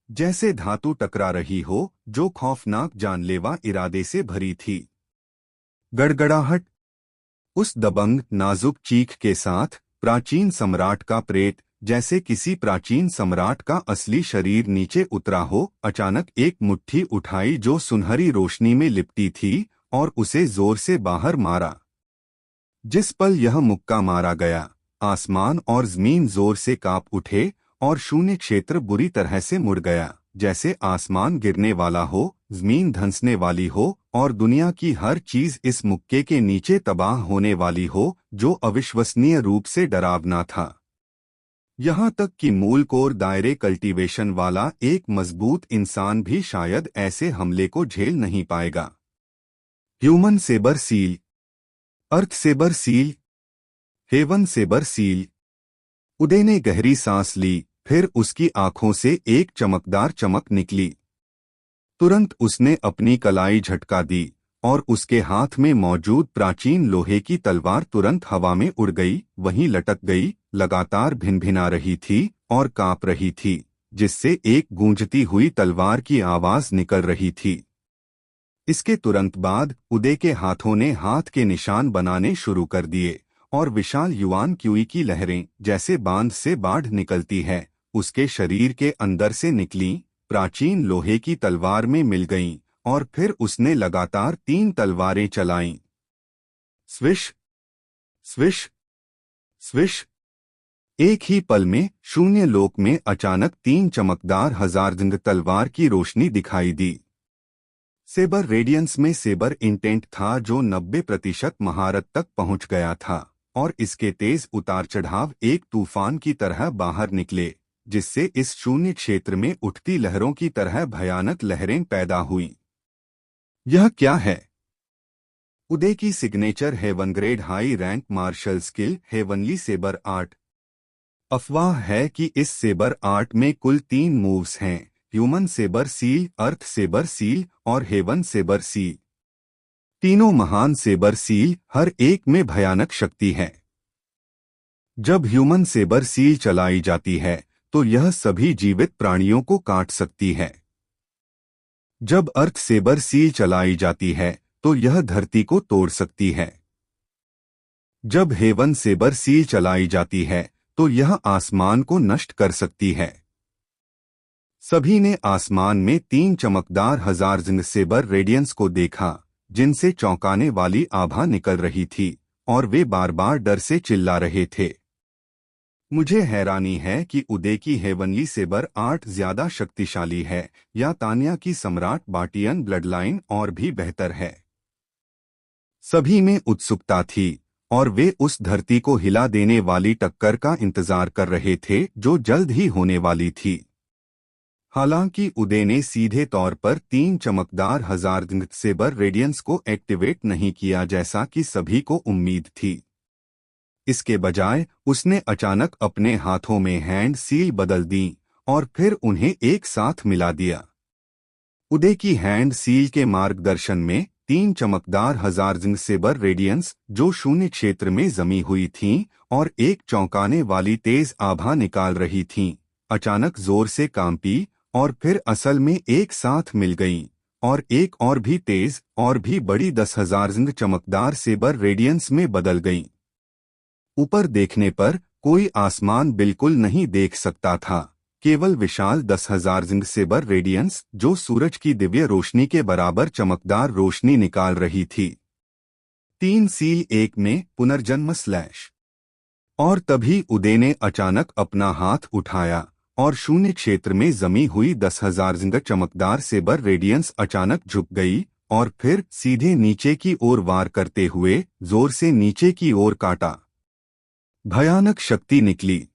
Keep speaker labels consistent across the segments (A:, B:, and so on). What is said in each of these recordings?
A: जैसे धातु टकरा रही हो, जो खौफनाक जानलेवा इरादे से भरी थी। गड़गड़ाहट। उस दबंग नाजुक चीख के साथ प्राचीन सम्राट का प्रेत, जैसे किसी प्राचीन सम्राट का असली शरीर नीचे उतरा हो, अचानक एक मुट्ठी उठाई जो सुनहरी रोशनी में लिपटी थी और उसे जोर से बाहर मारा। जिस पल यह मुक्का मारा गया, आसमान और जमीन जोर से कांप उठे और शून्य क्षेत्र बुरी तरह से मुड़ गया, जैसे आसमान गिरने वाला हो, जमीन धंसने वाली हो और दुनिया की हर चीज इस मुक्के के नीचे तबाह होने वाली हो, जो अविश्वसनीय रूप से डरावना था। यहाँ तक कि मूल कोर दायरे कल्टीवेशन वाला एक मजबूत इंसान भी शायद ऐसे हमले को झेल नहीं पाएगा। Human sabre seal, earth sabre seal, heaven sabre seal. Uday ने गहरी सांस ली, फिर उसकी आंखों से एक चमकदार चमक निकली। तुरंत उसने अपनी कलाई झटका दी और उसके हाथ में मौजूद प्राचीन लोहे की तलवार तुरंत हवा में उड़ गई, वहीं लटक गई, लगातार भिनभिना रही थी और कांप रही थी, जिससे एक गूंजती हुई तलवार की आवाज निकल रही थी। इसके तुरंत बाद उदय के हाथों ने हाथ के निशान बनाने शुरू कर दिए और विशाल युआन क्यूई की लहरें, जैसे बांध से बाढ़ निकलती है, उसके शरीर के अंदर से निकलीं, प्राचीन लोहे की तलवार में मिल गईं और फिर उसने लगातार 3 तलवारें चलाईं। Swish, swish, swish. एक ही पल में शून्य लोक में अचानक 3 चमकदार हजारजंग तलवार की रोशनी दिखाई दी। सेबर रेडियंस में सेबर इंटेंट था जो 90% महारत तक पहुंच गया था और इसके तेज उतार चढ़ाव एक तूफान की तरह बाहर निकले, जिससे इस शून्य क्षेत्र में उठती लहरों की तरह भयानक लहरें पैदा हुईं। यह क्या है? उदय की signature heaven grade high rank martial skill heavenly sabre art. अफवाह है कि इस सेबर आर्ट में कुल 3 मूव्स हैं, human sabre seal, earth sabre seal और हेवन सेबर सील। तीनों महान सेबर सील, हर एक में भयानक शक्ति है। जब ह्यूमन सेबर सील चलाई जाती है तो यह सभी जीवित प्राणियों को काट सकती है। जब अर्थ सेबर सील चलाई जाती है तो यह धरती को तोड़ सकती है। जब हेवन सेबर सील चलाई जाती है तो यह आसमान को नष्ट कर सकती है। सभी ने आसमान में 3 चमकदार हजारजंग सेबर रेडियंस को देखा, जिनसे चौंकाने वाली आभा निकल रही थी और वे बार बार डर से चिल्ला रहे थे। मुझे हैरानी है कि उदय की हेवनली सेबर आर्ट ज्यादा शक्तिशाली है या तान्या की सम्राट बाटियन ब्लडलाइन और भी बेहतर है। सभी में उत्सुकता थी और वे उस धरती को हिला देने वाली टक्कर का इंतजार कर रहे थे जो जल्द ही होने वाली थी। हालांकि उदय ने सीधे तौर पर 3 चमकदार हजारजंग सेबर रेडियंस को एक्टिवेट नहीं किया जैसा कि सभी को उम्मीद थी। इसके बजाय उसने अचानक अपने हाथों में हैंड सील बदल दी और फिर उन्हें एक साथ मिला दिया। उदय की हैंड सील के मार्गदर्शन में 3 चमकदार हजारजंग सेबर रेडियंस, जो शून्य क्षेत्र में जमी हुई थीं और एक चौंकाने वाली तेज आभा निकाल रही थीं, अचानक जोर से कांपी और फिर असल में एक साथ मिल गईं और एक और भी तेज और भी बड़ी 10,000 चमकदार सेबर रेडियंस में बदल गईं। ऊपर देखने पर कोई आसमान बिल्कुल नहीं देख सकता था, केवल विशाल 10,000 सेबर रेडियंस जो सूरज की दिव्य रोशनी के बराबर चमकदार रोशनी निकाल रही थी। 3 सील एक में पुनर्जन्म स्लैश। और तभी उदय ने अचानक अपना हाथ उठाया और शून्य क्षेत्र में जमी हुई 10,000 चमकदार सेबर रेडियंस अचानक झुक गई और फिर सीधे नीचे की ओर वार करते हुए जोर से नीचे की ओर काटा। भयानक शक्ति निकली।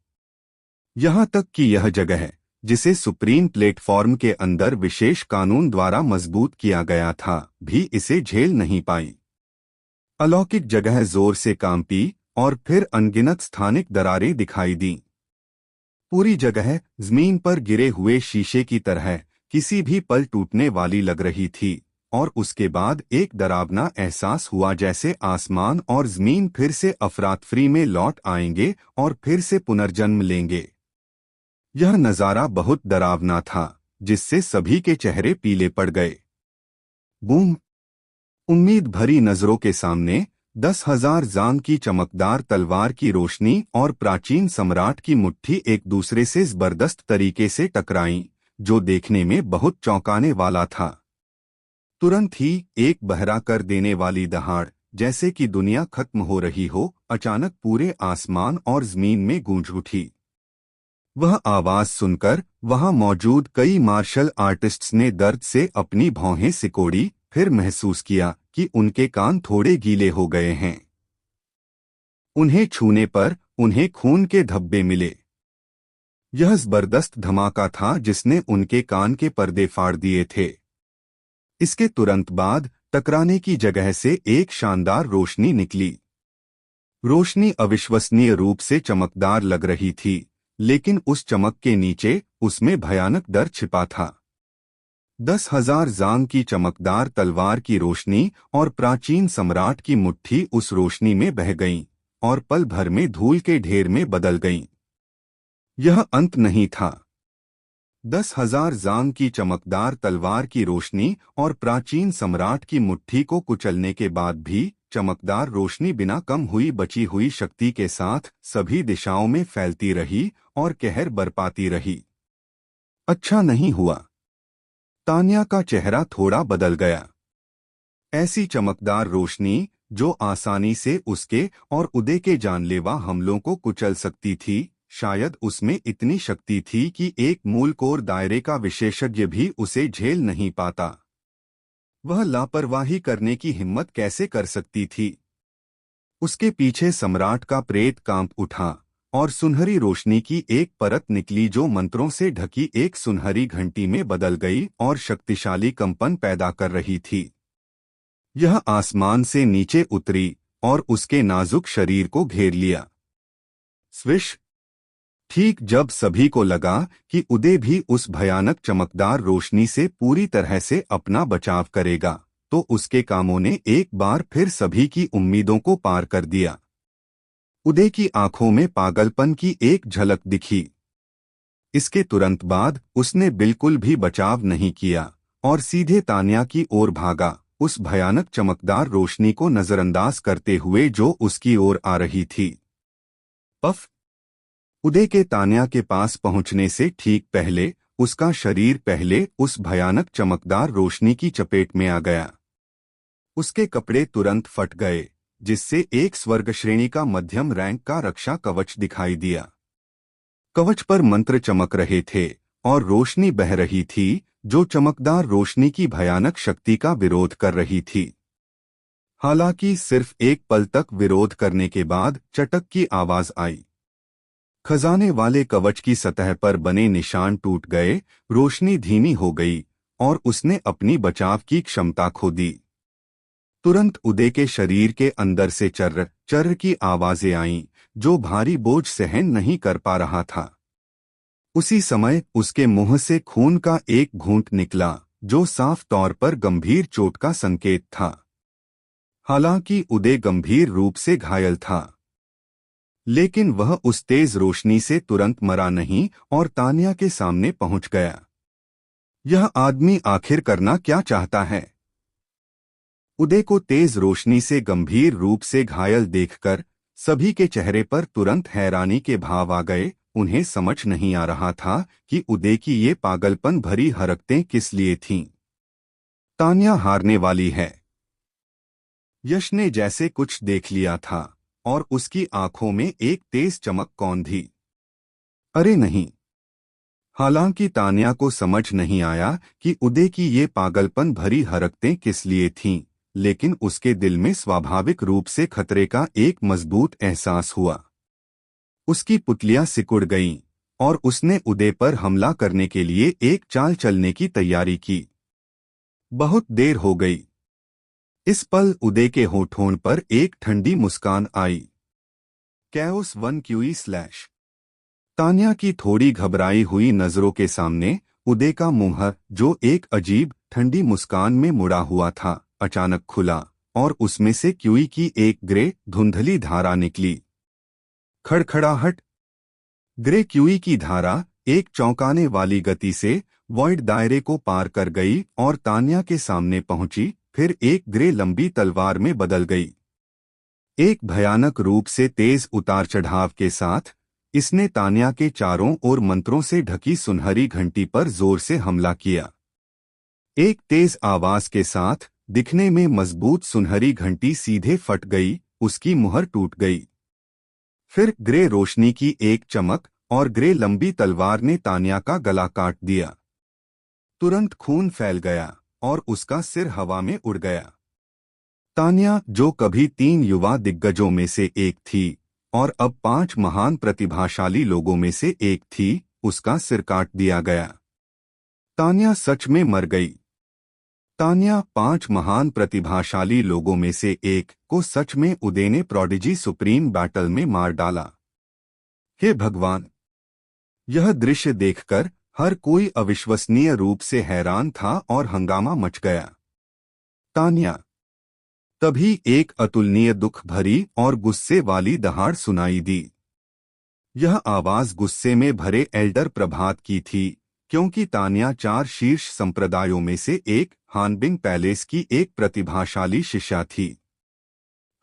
A: यहाँ तक कि यह जगह, जिसे सुप्रीम प्लेटफॉर्म के अंदर विशेष कानून द्वारा मजबूत किया गया था, भी इसे झेल नहीं पाई। अलौकिक जगह जोर से कांपी और फिर अनगिनत स्थानिक दरारें दिखाई दीं। पूरी जगह जमीन पर गिरे हुए शीशे की तरह किसी भी पल टूटने वाली लग रही थी और उसके बाद एक डरावना एहसास हुआ जैसे आसमान और जमीन फिर से अफरातफरी में लौट आएंगे और फिर से पुनर्जन्म लेंगे। यह नज़ारा बहुत डरावना था, जिससे सभी के चेहरे पीले पड़ गए। बूम! उम्मीद भरी नजरों के सामने 10,000 जांग की चमकदार तलवार की रोशनी और प्राचीन सम्राट की मुट्ठी एक दूसरे से जबरदस्त तरीके से टकराईं, जो देखने में बहुत चौंकाने वाला था। तुरंत ही एक बहरा कर देने वाली दहाड़, जैसे कि दुनिया खत्म हो रही हो, अचानक पूरे आसमान और जमीन में गूंज उठी। वह आवाज सुनकर वहां मौजूद कई मार्शल आर्टिस्ट्स ने दर्द से अपनी भौहें सिकोड़ी, फिर महसूस किया कि उनके कान थोड़े गीले हो गए हैं। उन्हें छूने पर उन्हें खून के धब्बे मिले। यह जबरदस्त धमाका था जिसने उनके कान के पर्दे फाड़ दिए थे। इसके तुरंत बाद टकराने की जगह से एक शानदार रोशनी निकली। रोशनी अविश्वसनीय रूप से चमकदार लग रही थी, लेकिन उस चमक के नीचे उसमें भयानक डर छिपा था। 10,000 जांग की चमकदार तलवार की रोशनी और प्राचीन सम्राट की मुट्ठी उस रोशनी में बह गईं और पल भर में धूल के ढेर में बदल गईं। यह अंत नहीं था। 10,000 जांग की चमकदार तलवार की रोशनी और प्राचीन सम्राट की मुट्ठी को कुचलने के बाद भी चमकदार रोशनी बिना कम हुई बची हुई शक्ति के साथ सभी दिशाओं में फैलती रही और कहर बरपाती रही। अच्छा नहीं हुआ। तान्या का चेहरा थोड़ा बदल गया। ऐसी चमकदार रोशनी, जो आसानी से उसके और उदय के जानलेवा हमलों को कुचल सकती थी, शायद उसमें इतनी शक्ति थी कि एक मूलकोर दायरे का विशेषज्ञ भी उसे झेल नहीं पाता। वह लापरवाही करने की हिम्मत कैसे कर सकती थी? उसके पीछे सम्राट का प्रेत कांप उठा और सुनहरी रोशनी की एक परत निकली जो मंत्रों से ढकी एक सुनहरी घंटी में बदल गई और शक्तिशाली कंपन पैदा कर रही थी। यह आसमान से नीचे उतरी और उसके नाजुक शरीर को घेर लिया। स्विश! ठीक जब सभी को लगा कि उदय भी उस भयानक चमकदार रोशनी से पूरी तरह से अपना बचाव करेगा, तो उसके कामों ने एक बार फिर सभी की उम्मीदों को पार कर दिया। उदय की आंखों में पागलपन की एक झलक दिखी। इसके तुरंत बाद उसने बिल्कुल भी बचाव नहीं किया और सीधे तान्या की ओर भागा, उस भयानक चमकदार रोशनी को नजरअंदाज करते हुए जो उसकी ओर आ रही थी। पफ! उदय के तान्या के पास पहुंचने से ठीक पहले उसका शरीर पहले उस भयानक चमकदार रोशनी की चपेट में आ गया। उसके कपड़े तुरंत फट गए, जिससे एक स्वर्ग श्रेणी का मध्यम रैंक का रक्षा कवच दिखाई दिया। कवच पर मंत्र चमक रहे थे और रोशनी बह रही थी, जो चमकदार रोशनी की भयानक शक्ति का विरोध कर रही थी। हालांकि सिर्फ एक पल तक विरोध करने के बाद चटक की आवाज आई। खजाने वाले कवच की सतह पर बने निशान टूट गए, रोशनी धीमी हो गई और उसने अपनी बचाव की क्षमता खो दी। तुरंत उदय के शरीर के अंदर से चर्र चर्र की आवाजें आईं, जो भारी बोझ सहन नहीं कर पा रहा था। उसी समय उसके मुंह से खून का एक घूंट निकला, जो साफ तौर पर गंभीर चोट का संकेत था। हालांकि उदय गंभीर रूप से घायल था, लेकिन वह उस तेज रोशनी से तुरंत मरा नहीं और तान्या के सामने पहुंच गया। यह आदमी आखिर करना क्या चाहता है? उदय को तेज रोशनी से गंभीर रूप से घायल देखकर सभी के चेहरे पर तुरंत हैरानी के भाव आ गए। उन्हें समझ नहीं आ रहा था कि उदय की ये पागलपन भरी हरकतें किस लिए थीं। तान्या हारने वाली है। यश ने जैसे कुछ देख लिया था और उसकी आंखों में एक तेज चमक कौंधी। अरे नहीं! हालांकि तान्या को समझ नहीं आया कि उदय की ये पागलपन भरी हरकतें किस लिए थीं, लेकिन उसके दिल में स्वाभाविक रूप से खतरे का एक मजबूत एहसास हुआ। उसकी पुतलियां सिकुड़ गईं और उसने उदय पर हमला करने के लिए एक चाल चलने की तैयारी की। बहुत देर हो गई। इस पल उदय के होठों पर एक ठंडी मुस्कान आई। Chaos 1 QE/। तान्या की थोड़ी घबराई हुई नजरों के सामने उदय का मुंह, जो एक अजीब ठंडी मुस्कान में मुड़ा हुआ था, अचानक खुला और उसमें से क्यूई की एक ग्रे धुंधली धारा निकली। खड़खड़ाहट! ग्रे क्यूई की धारा एक चौंकाने वाली गति से वॉइड दायरे को पार कर गई और तान्या के सामने पहुंची, फिर एक ग्रे लंबी तलवार में बदल गई। एक भयानक रूप से तेज उतार चढ़ाव के साथ इसने तान्या के चारों ओर मंत्रों से ढकी सुनहरी घंटी पर जोर से हमला किया। एक तेज आवाज के साथ दिखने में मजबूत सुनहरी घंटी सीधे फट गई, उसकी मुहर टूट गई। फिर ग्रे रोशनी की एक चमक और ग्रे लंबी तलवार ने तान्या का गला काट दिया। तुरंत खून फैल गया और उसका सिर हवा में उड़ गया। तान्या, जो कभी 3 युवा दिग्गजों में से एक थी और अब 5 महान प्रतिभाशाली लोगों में से एक थी, उसका सिर काट दिया गया। तान्या सच में मर गई। तान्या 5 महान प्रतिभाशाली लोगों में से एक को सच में उदय ने प्रोडिजी सुप्रीम बैटल में मार डाला। हे भगवान! यह दृश्य देखकर हर कोई अविश्वसनीय रूप से हैरान था और हंगामा मच गया। तान्या। तभी एक अतुलनीय दुख भरी और गुस्से वाली दहाड़ सुनाई दी। यह आवाज गुस्से में भरे एल्डर प्रभात की थी, क्योंकि तान्या 4 शीर्ष संप्रदायों में से एक हानबिंग पैलेस की एक प्रतिभाशाली शिष्या थी।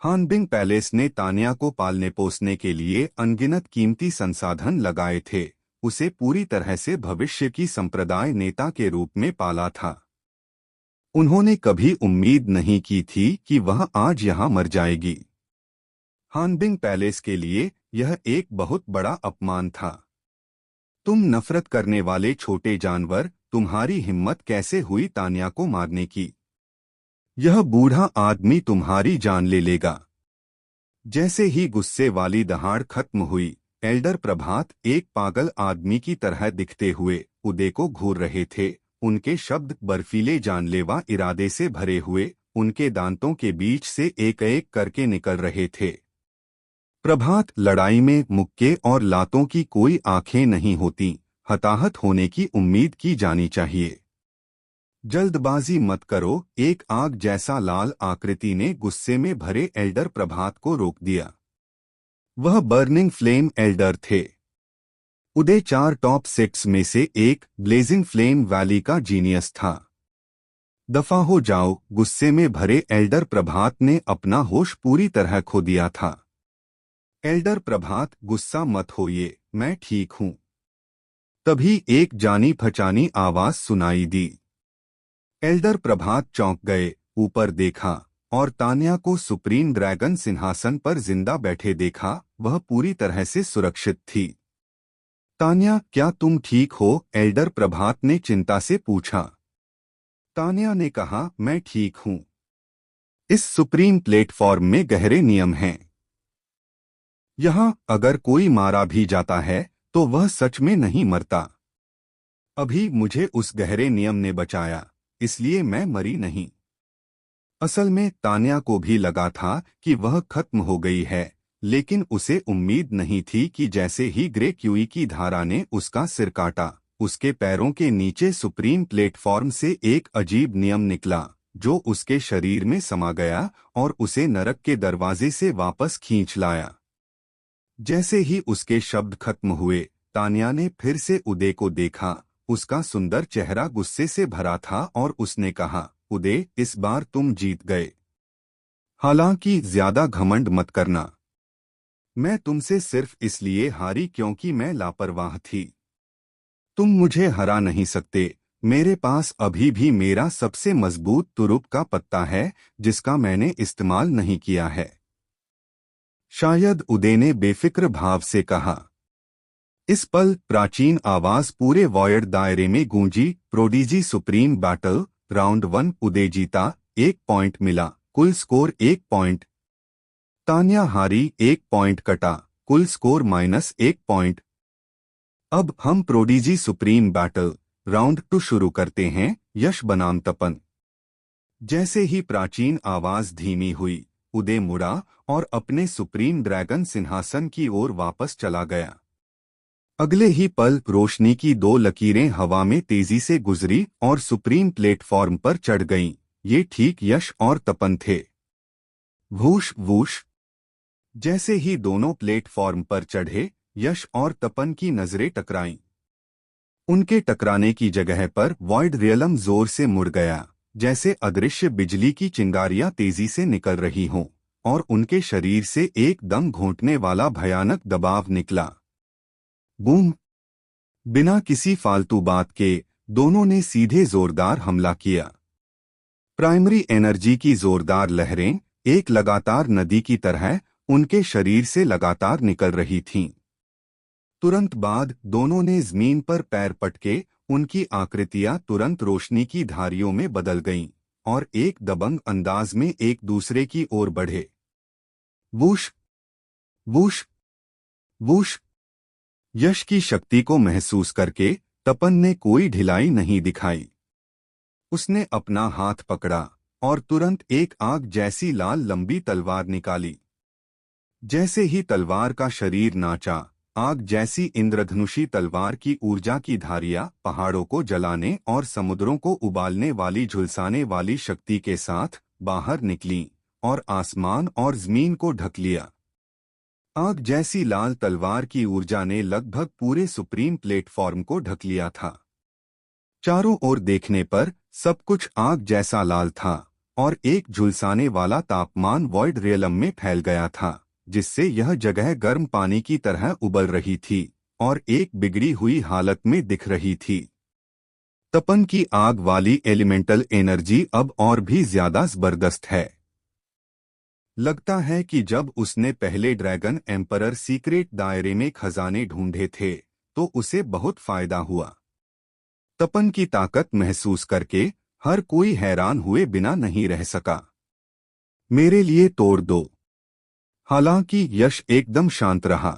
A: हानबिंग पैलेस ने तान्या को पालने पोसने के लिए अनगिनत कीमती संसाधन लगाए थे, उसे पूरी तरह से भविष्य की संप्रदाय नेता के रूप में पाला था। उन्होंने कभी उम्मीद नहीं की थी कि वह आज यहाँ मर जाएगी। हानबिंग पैलेस के लिए यह एक बहुत बड़ा अपमान था। तुम नफरत करने वाले छोटे जानवर, तुम्हारी हिम्मत कैसे हुई तान्या को मारने की? यह बूढ़ा आदमी तुम्हारी जान ले लेगा। जैसे ही गुस्से वाली दहाड़ खत्म हुई, एल्डर प्रभात एक पागल आदमी की तरह दिखते हुए उदय को घूर रहे थे। उनके शब्द बर्फीले जानलेवा इरादे से भरे हुए, उनके दांतों के बीच से एक एक करके निकल रहे थे। प्रभात, लड़ाई में मुक्के और लातों की कोई आंखें नहीं होती, हताहत होने की उम्मीद की जानी चाहिए। जल्दबाजी मत करो, एक आग जैसा लाल आकृति ने गुस्से में भरे एल्डर प्रभात को रोक दिया। वह बर्निंग फ्लेम एल्डर थे। उदय 4 टॉप 6 में से एक ब्लेजिंग फ्लेम वैली का जीनियस था। दफा हो जाओ, गुस्से में भरे एल्डर प्रभात ने अपना होश पूरी तरह खो दिया था। एल्डर प्रभात, गुस्सा मत होइए, मैं ठीक हूं। तभी एक जानी पहचानी आवाज सुनाई दी। एल्डर प्रभात चौंक गए, ऊपर देखा और तान्या को सुप्रीम ड्रैगन सिंहासन पर जिंदा बैठे देखा। वह पूरी तरह से सुरक्षित थी। तान्या, क्या तुम ठीक हो? एल्डर प्रभात ने चिंता से पूछा। तान्या ने कहा, मैं ठीक हूं। इस सुप्रीम प्लेटफॉर्म में गहरे नियम हैं। यहाँ अगर कोई मारा भी जाता है तो वह सच में नहीं मरता। अभी मुझे उस गहरे नियम ने बचाया, इसलिए मैं मरी नहीं। असल में तान्या को भी लगा था कि वह खत्म हो गई है, लेकिन उसे उम्मीद नहीं थी कि जैसे ही ग्रे क्यूई की धारा ने उसका सिर काटा, उसके पैरों के नीचे सुप्रीम प्लेटफॉर्म से एक अजीब नियम निकला, जो उसके शरीर में समा गया और उसे नरक के दरवाजे से वापस खींच लाया। जैसे ही उसके शब्द खत्म हुए, तान्या ने फिर से उदय को देखा। उसका सुंदर चेहरा गुस्से से भरा था और उसने कहा, उदय, इस बार तुम जीत गए। हालांकि ज्यादा घमंड मत करना। मैं तुमसे सिर्फ इसलिए हारी क्योंकि मैं लापरवाह थी। तुम मुझे हरा नहीं सकते। मेरे पास अभी भी मेरा सबसे मजबूत तुरुप का पत्ता है, जिसका मैंने इस्तेमाल नहीं किया है। शायद, उदय ने बेफिक्र भाव से कहा। इस पल प्राचीन आवाज पूरे वॉयड दायरे में गूंजी। प्रोडिजी सुप्रीम बैटल, राउंड 1, उदय जीता, 1 पॉइंट मिला, कुल स्कोर 1 पॉइंट। तान्या हारी, 1 पॉइंट कटा, कुल स्कोर -1 पॉइंट। अब हम प्रोडिजी सुप्रीम बैटल, राउंड 2 शुरू करते हैं, यश बनाम तपन। जैसे ही प्राचीन आवाज धीमी हुई, उदय मुड़ा और अपने सुप्रीम ड्रैगन सिंहासन की ओर वापस चला गया। अगले ही पल रोशनी की 2 लकीरें हवा में तेजी से गुजरी और सुप्रीम प्लेटफॉर्म पर चढ़ गईं। ये ठीक यश और तपन थे। Whoosh whoosh. जैसे ही दोनों प्लेटफॉर्म पर चढ़े, यश और तपन की नजरें टकराईं। उनके टकराने की जगह पर वॉइड रियलम जोर से मुड़ गया, जैसे अदृश्य बिजली की चिंगारियां तेजी से निकल रही हों, और उनके शरीर से एक दम घोंटने वाला भयानक दबाव निकला। बूम! बिना किसी फालतू बात के दोनों ने सीधे जोरदार हमला किया। प्राइमरी एनर्जी की जोरदार लहरें एक लगातार नदी की तरह उनके शरीर से लगातार निकल रही थीं। तुरंत बाद दोनों ने जमीन पर पैर पटके, उनकी आकृतियां तुरंत रोशनी की धारियों में बदल गईं और एक दबंग अंदाज में एक दूसरे की ओर बढ़े। Whoosh whoosh whoosh! यश की शक्ति को महसूस करके तपन ने कोई ढिलाई नहीं दिखाई। उसने अपना हाथ पकड़ा और तुरंत एक आग जैसी लाल लंबी तलवार निकाली। जैसे ही तलवार का शरीर नाचा, आग जैसी इंद्रधनुषी तलवार की ऊर्जा की धारियां पहाड़ों को जलाने और समुद्रों को उबालने वाली झुलसाने वाली शक्ति के साथ बाहर निकलीं और आसमान और जमीन को ढक लिया। आग जैसी लाल तलवार की ऊर्जा ने लगभग पूरे सुप्रीम प्लेटफॉर्म को ढक लिया था। चारों ओर देखने पर सब कुछ आग जैसा लाल था और एक झुलसाने वाला तापमान वॉइड रियलम में फैल गया था, जिससे यह जगह गर्म पानी की तरह उबल रही थी और एक बिगड़ी हुई हालत में दिख रही थी। तपन की आग वाली एलिमेंटल एनर्जी अब और भी ज्यादा जबरदस्त है। लगता है कि जब उसने पहले ड्रैगन एम्परर सीक्रेट दायरे में खजाने ढूंढे थे तो उसे बहुत फायदा हुआ। तपन की ताकत महसूस करके हर कोई हैरान हुए बिना नहीं रह सका। मेरे लिए तोड़ दो। हालांकि यश एकदम शांत रहा।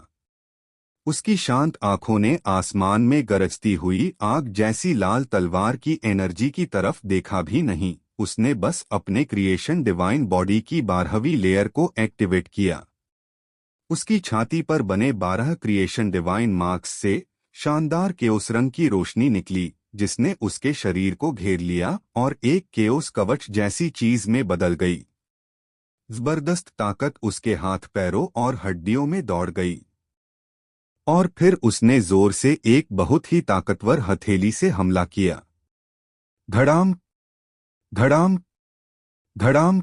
A: उसकी शांत आंखों ने आसमान में गरजती हुई आग जैसी लाल तलवार की एनर्जी की तरफ देखा भी नहीं। उसने बस अपने क्रिएशन डिवाइन बॉडी की 12वीं लेयर को एक्टिवेट किया। उसकी छाती पर बने 12 क्रिएशन डिवाइन मार्क्स से शानदार केओस रंग की रोशनी निकली, जिसने उसके शरीर को घेर लिया और एक केओस कवच जैसी चीज में बदल गई। जबरदस्त ताकत उसके हाथ पैरों और हड्डियों में दौड़ गई और फिर उसने जोर से एक बहुत ही ताकतवर हथेली से हमला किया। धड़ाम धड़ाम धड़ाम!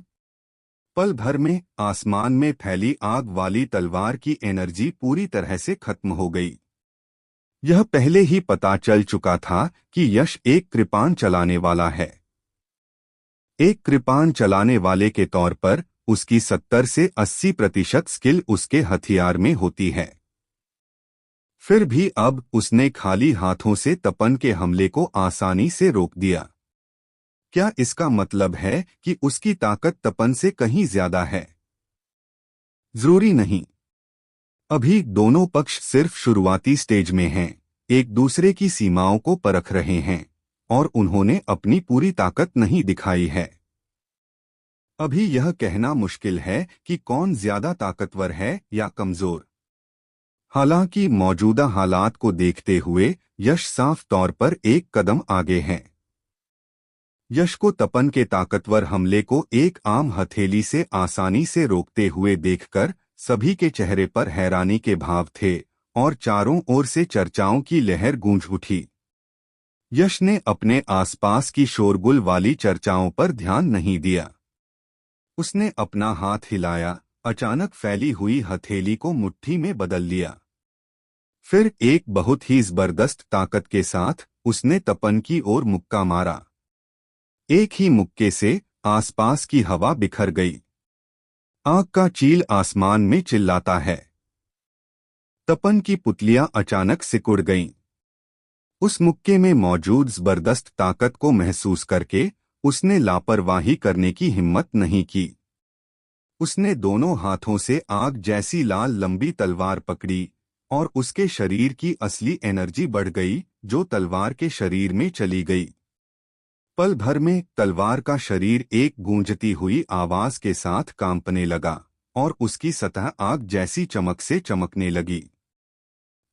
A: पल भर में आसमान में फैली आग वाली तलवार की एनर्जी पूरी तरह से खत्म हो गई। यह पहले ही पता चल चुका था कि यश एक कृपाण चलाने वाला है। एक कृपाण चलाने वाले के तौर पर उसकी 70 से 80% स्किल उसके हथियार में होती है। फिर भी अब उसने खाली हाथों से तपन के हमले को आसानी से रोक दिया। क्या इसका मतलब है कि उसकी ताकत तपन से कहीं ज्यादा है? जरूरी नहीं। अभी दोनों पक्ष सिर्फ शुरुआती स्टेज में हैं, एक दूसरे की सीमाओं को परख रहे हैं और उन्होंने अपनी पूरी ताकत नहीं दिखाई है। अभी यह कहना मुश्किल है कि कौन ज्यादा ताकतवर है या कमजोर। हालांकि मौजूदा हालात को देखते हुए यश साफ तौर पर एक कदम आगे है। यश को तपन के ताकतवर हमले को एक आम हथेली से आसानी से रोकते हुए देखकर सभी के चेहरे पर हैरानी के भाव थे और चारों ओर से चर्चाओं की लहर गूंज उठी। यश ने अपने आसपास की शोरगुल वाली चर्चाओं पर ध्यान नहीं दिया। उसने अपना हाथ हिलाया, अचानक फैली हुई हथेली को मुट्ठी में बदल लिया। फिर एक बहुत ही जबरदस्त ताकत के साथ उसने तपन की ओर मुक्का मारा। एक ही मुक्के से आसपास की हवा बिखर गई। आग का चील आसमान में चिल्लाता है। तपन की पुतलियां अचानक सिकुड़ गईं। उस मुक्के में मौजूद जबरदस्त ताकत को महसूस करके उसने लापरवाही करने की हिम्मत नहीं की। उसने दोनों हाथों से आग जैसी लाल लंबी तलवार पकड़ी और उसके शरीर की असली एनर्जी बढ़ गई, जो तलवार के शरीर में चली गई। पल भर में तलवार का शरीर एक गूंजती हुई आवाज के साथ कांपने लगा और उसकी सतह आग जैसी चमक से चमकने लगी।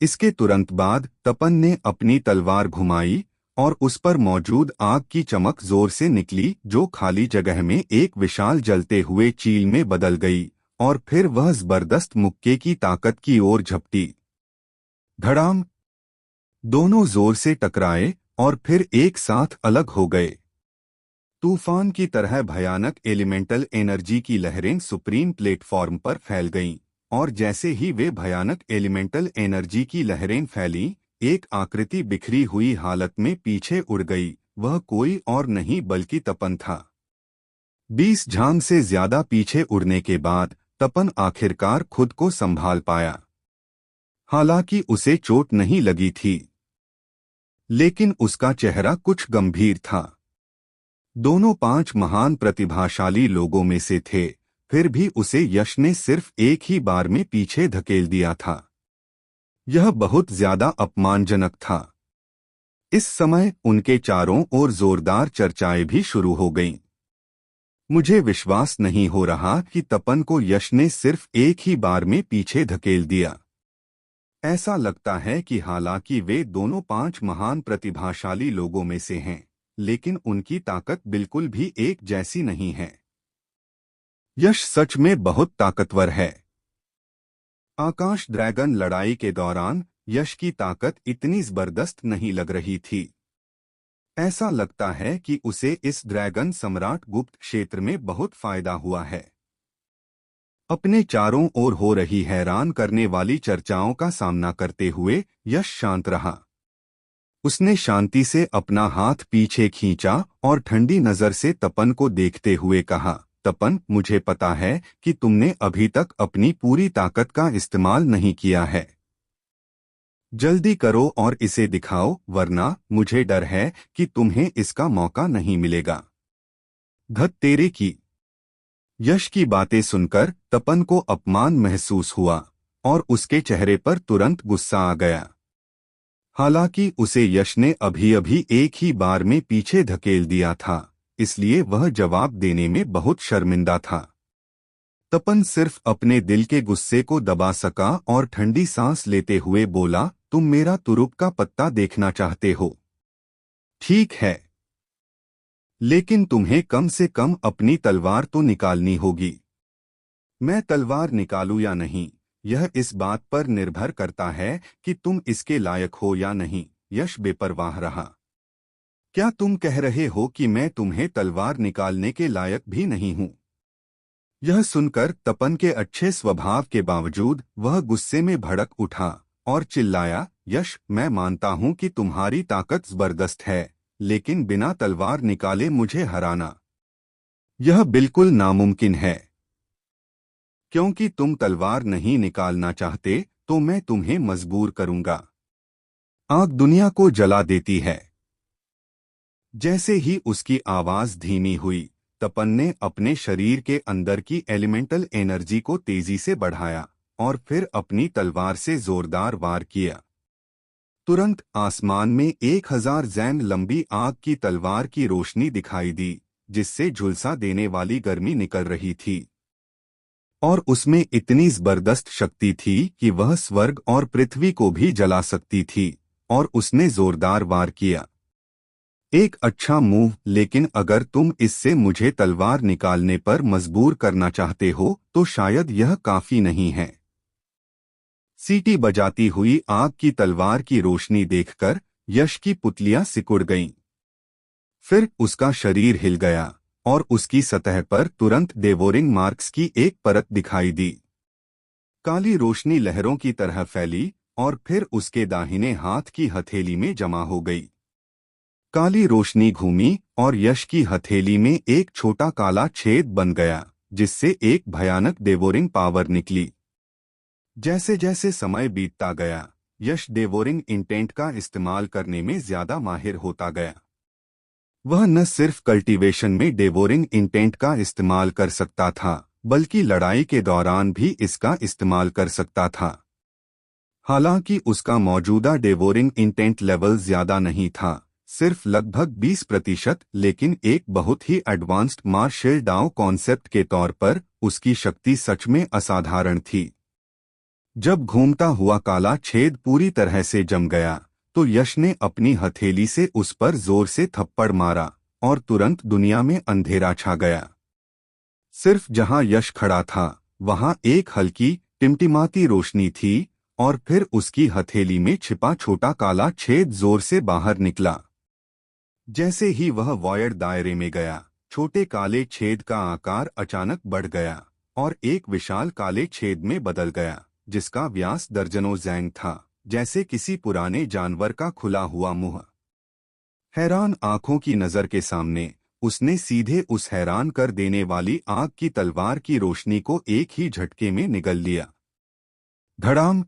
A: इसके तुरंत बाद तपन ने अपनी तलवार घुमाई और उस पर मौजूद आग की चमक जोर से निकली, जो खाली जगह में एक विशाल जलते हुए चील में बदल गई और फिर वह जबरदस्त मुक्के की ताकत की ओर झपटी। धड़ाम दोनों जोर से टकराए और फिर एक साथ अलग हो गए। तूफान की तरह भयानक एलिमेंटल एनर्जी की लहरें सुप्रीम प्लेटफॉर्म पर फैल गईं, और जैसे ही वे भयानक एलिमेंटल एनर्जी की लहरें फैलीं, एक आकृति बिखरी हुई हालत में पीछे उड़ गई। वह कोई और नहीं बल्कि तपन था। 20 झांग से ज्यादा पीछे उड़ने के बाद तपन आखिरकार खुद को संभाल पाया। हालांकि उसे चोट नहीं लगी थी, लेकिन उसका चेहरा कुछ गंभीर था। दोनों 5 महान प्रतिभाशाली लोगों में से थे, फिर भी उसे यश ने सिर्फ एक ही बार में पीछे धकेल दिया था। यह बहुत ज्यादा अपमानजनक था। इस समय उनके चारों ओर जोरदार चर्चाएं भी शुरू हो गईं। मुझे विश्वास नहीं हो रहा कि तपन को यश ने सिर्फ एक ही बार में पीछे धकेल दिया। ऐसा लगता है कि हालांकि वे दोनों 5 महान प्रतिभाशाली लोगों में से हैं, लेकिन उनकी ताकत बिल्कुल भी एक जैसी नहीं है। यश सच में बहुत ताकतवर है। आकाश ड्रैगन लड़ाई के दौरान यश की ताकत इतनी जबरदस्त नहीं लग रही थी। ऐसा लगता है कि उसे इस ड्रैगन सम्राट गुप्त क्षेत्र में बहुत फायदा हुआ है। अपने चारों ओर हो रही हैरान करने वाली चर्चाओं का सामना करते हुए यश शांत रहा। उसने शांति से अपना हाथ पीछे खींचा और ठंडी नजर से तपन को देखते हुए कहा, तपन, मुझे पता है कि तुमने अभी तक अपनी पूरी ताकत का इस्तेमाल नहीं किया है। जल्दी करो और इसे दिखाओ, वरना मुझे डर है कि तुम्हें इसका मौका नहीं मिलेगा। धत तेरे की। यश की बातें सुनकर तपन को अपमान महसूस हुआ और उसके चेहरे पर तुरंत गुस्सा आ गया। हालांकि उसे यश ने अभी अभी एक ही बार में पीछे धकेल दिया था, इसलिए वह जवाब देने में बहुत शर्मिंदा था। तपन सिर्फ अपने दिल के गुस्से को दबा सका और ठंडी सांस लेते हुए बोला, तुम मेरा तुरुप का पत्ता देखना चाहते हो? ठीक है, लेकिन तुम्हें कम से कम अपनी तलवार तो निकालनी होगी। मैं तलवार निकालूं या नहीं, यह इस बात पर निर्भर करता है कि तुम इसके लायक हो या नहीं। यश बेपरवाह रहा। क्या तुम कह रहे हो कि मैं तुम्हें तलवार निकालने के लायक भी नहीं हूं? यह सुनकर तपन के अच्छे स्वभाव के बावजूद वह गुस्से में भड़क उठा और चिल्लाया, यश, मैं मानता हूं कि तुम्हारी ताकत जबरदस्त है, लेकिन बिना तलवार निकाले मुझे हराना यह बिल्कुल नामुमकिन है। क्योंकि तुम तलवार नहीं निकालना चाहते, तो मैं तुम्हें मजबूर करूंगा। आग दुनिया को जला देती है। जैसे ही उसकी आवाज धीमी हुई, तपन ने अपने शरीर के अंदर की एलिमेंटल एनर्जी को तेजी से बढ़ाया और फिर अपनी तलवार से जोरदार वार किया। तुरंत आसमान में 1000 जैन लंबी आग की तलवार की रोशनी दिखाई दी, जिससे झुलसा देने वाली गर्मी निकल रही थी। और उसमें इतनी जबरदस्त शक्ति थी कि वह स्वर्ग और पृथ्वी को भी जला सकती थी। और उसने जोरदार वार किया। एक अच्छा मूव, लेकिन अगर तुम इससे मुझे तलवार निकालने पर मजबूर करना चाहते हो तो शायद यह काफी नहीं है। सीटी बजाती हुई आग की तलवार की रोशनी देखकर यश की पुतलियां सिकुड़ गईं। फिर उसका शरीर हिल गया और उसकी सतह पर तुरंत डेवोरिंग मार्क्स की एक परत दिखाई दी। काली रोशनी लहरों की तरह फैली और फिर उसके दाहिने हाथ की हथेली में जमा हो गई। काली रोशनी घूमी और यश की हथेली में एक छोटा काला छेद बन गया, जिससे एक भयानक डेवोरिंग पावर निकली। जैसे जैसे समय बीतता गया, यश डेवोरिंग इंटेंट का इस्तेमाल करने में ज्यादा माहिर होता गया। वह न सिर्फ कल्टीवेशन में डेवोरिंग इंटेंट का इस्तेमाल कर सकता था, बल्कि लड़ाई के दौरान भी इसका इस्तेमाल कर सकता था। हालांकि उसका मौजूदा डेवोरिंग इंटेंट लेवल ज्यादा नहीं था, सिर्फ लगभग 20%, लेकिन एक बहुत ही एडवांस्ड मार्शल डाउ कॉन्सेप्ट के तौर पर उसकी शक्ति सच में असाधारण थी। जब घूमता हुआ काला छेद पूरी तरह से जम गया, तो यश ने अपनी हथेली से उस पर जोर से थप्पड़ मारा और तुरंत दुनिया में अंधेरा छा गया। सिर्फ जहां यश खड़ा था, वहां एक हल्की टिमटिमाती रोशनी थी और फिर उसकी हथेली में छिपा छोटा काला छेद जोर से बाहर निकला। जैसे ही वह वॉयड दायरे में गया, छोटे काले छेद का आकार अचानक बढ़ गया और एक विशाल काले छेद में बदल गया, जिसका व्यास दर्जनों ज़ैंग था, जैसे किसी पुराने जानवर का खुला हुआ मुंह। हैरान आंखों की नजर के सामने उसने सीधे उस हैरान कर देने वाली आग की तलवार की रोशनी को एक ही झटके में निगल लिया। धड़ाम!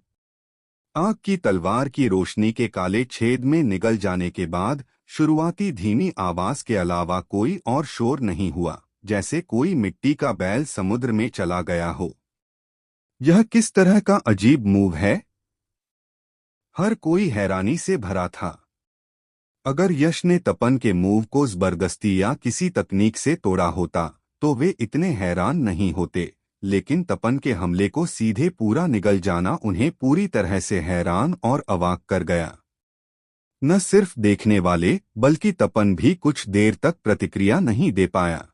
A: आग की तलवार की रोशनी के काले छेद में निगल जाने के बाद शुरुआती धीमी आवाज के अलावा कोई और शोर नहीं हुआ, जैसे कोई मिट्टी का बैल समुद्र में चला गया हो। यह किस तरह का अजीब मूव है? हर कोई हैरानी से भरा था। अगर यश ने तपन के मूव को जबरदस्ती या किसी तकनीक से तोड़ा होता तो वे इतने हैरान नहीं होते, लेकिन तपन के हमले को सीधे पूरा निगल जाना उन्हें पूरी तरह से हैरान और अवाक कर गया। न सिर्फ देखने वाले बल्कि तपन भी कुछ देर तक प्रतिक्रिया नहीं दे पाया।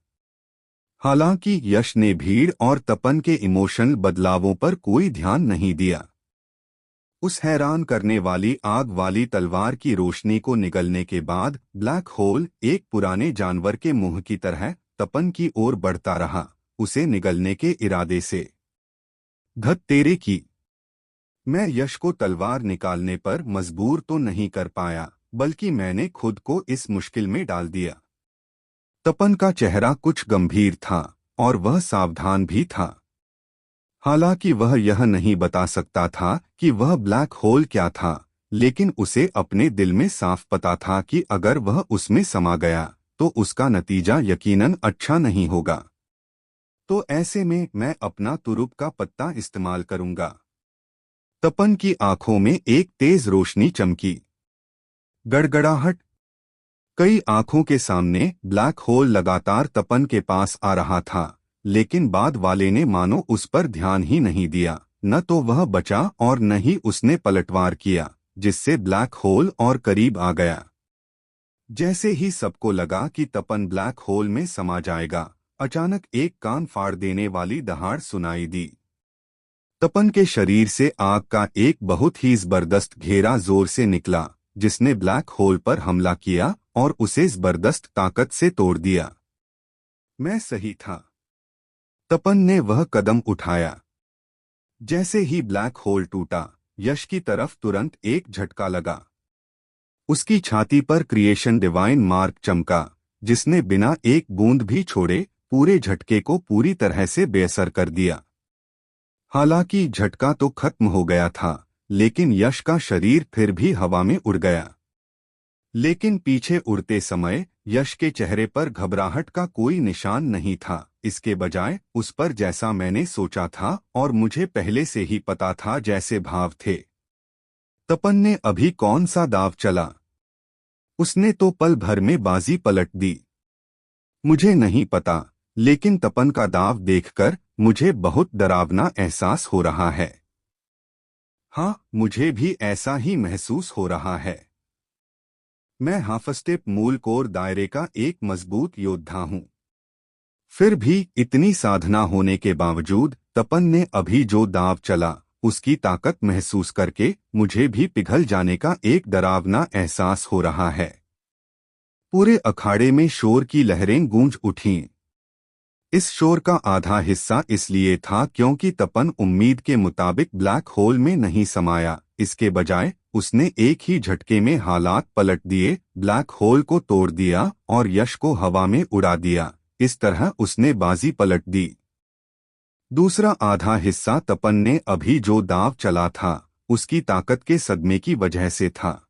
A: हालांकि यश ने भीड़ और तपन के इमोशनल बदलावों पर कोई ध्यान नहीं दिया। उस हैरान करने वाली आग वाली तलवार की रोशनी को निगलने के बाद ब्लैक होल एक पुराने जानवर के मुंह की तरह तपन की ओर बढ़ता रहा, उसे निगलने के इरादे से। धत तेरे की! मैं यश को तलवार निकालने पर मजबूर तो नहीं कर पाया, बल्कि मैंने खुद को इस मुश्किल में डाल दिया। तपन का चेहरा कुछ गंभीर था और वह सावधान भी था। हालांकि वह यह नहीं बता सकता था कि वह ब्लैक होल क्या था, लेकिन उसे अपने दिल में साफ पता था कि अगर वह उसमें समा गया तो उसका नतीजा यकीनन अच्छा नहीं होगा। तो ऐसे में मैं अपना तुरुप का पत्ता इस्तेमाल करूंगा। तपन की आंखों में एक तेज रोशनी चमकी। गड़गड़ाहट! कई आंखों के सामने ब्लैक होल लगातार तपन के पास आ रहा था, लेकिन बाद वाले ने मानो उस पर ध्यान ही नहीं दिया। न तो वह बचा और न ही उसने पलटवार किया, जिससे ब्लैक होल और करीब आ गया। जैसे ही सबको लगा कि तपन ब्लैक होल में समा जाएगा, अचानक एक कान फाड़ देने वाली दहाड़ सुनाई दी। तपन के शरीर से आग का एक बहुत ही जबरदस्त घेरा जोर से निकला, जिसने ब्लैक होल पर हमला किया और उसे जबरदस्त ताकत से तोड़ दिया। मैं सही था। तपन ने वह कदम उठाया। जैसे ही ब्लैक होल टूटा, यश की तरफ तुरंत एक झटका लगा। उसकी छाती पर क्रिएशन डिवाइन मार्क चमका, जिसने बिना एक बूंद भी छोड़े पूरे झटके को पूरी तरह से बेअसर कर दिया। हालांकि झटका तो खत्म हो गया था, लेकिन यश का शरीर फिर भी हवा में उड़ गया। लेकिन पीछे उड़ते समय यश के चेहरे पर घबराहट का कोई निशान नहीं था। इसके बजाय उस पर जैसा मैंने सोचा था और मुझे पहले से ही पता था जैसे भाव थे। तपन ने अभी कौन सा दाव चला? उसने तो पल भर में बाजी पलट दी। मुझे नहीं पता, लेकिन तपन का दाव देखकर मुझे बहुत डरावना एहसास हो रहा है। हाँ, मुझे भी ऐसा ही महसूस हो रहा है। मैं हाफस्टेप मूल कोर दायरे का एक मजबूत योद्धा हूँ। फिर भी इतनी साधना होने के बावजूद तपन ने अभी जो दाव चला, उसकी ताकत महसूस करके मुझे भी पिघल जाने का एक डरावना एहसास हो रहा है। पूरे अखाड़े में शोर की लहरें गूंज उठीं। इस शोर का आधा हिस्सा इसलिए था क्योंकि तपन उम्मीद के मुताबिक ब्लैक होल में नहीं समाया। इसके बजाय उसने एक ही झटके में हालात पलट दिए, ब्लैक होल को तोड़ दिया और यश को हवा में उड़ा दिया। इस तरह उसने बाजी पलट दी। दूसरा आधा हिस्सा तपन ने अभी जो दांव चला था, उसकी ताकत के सदमे की वजह से था।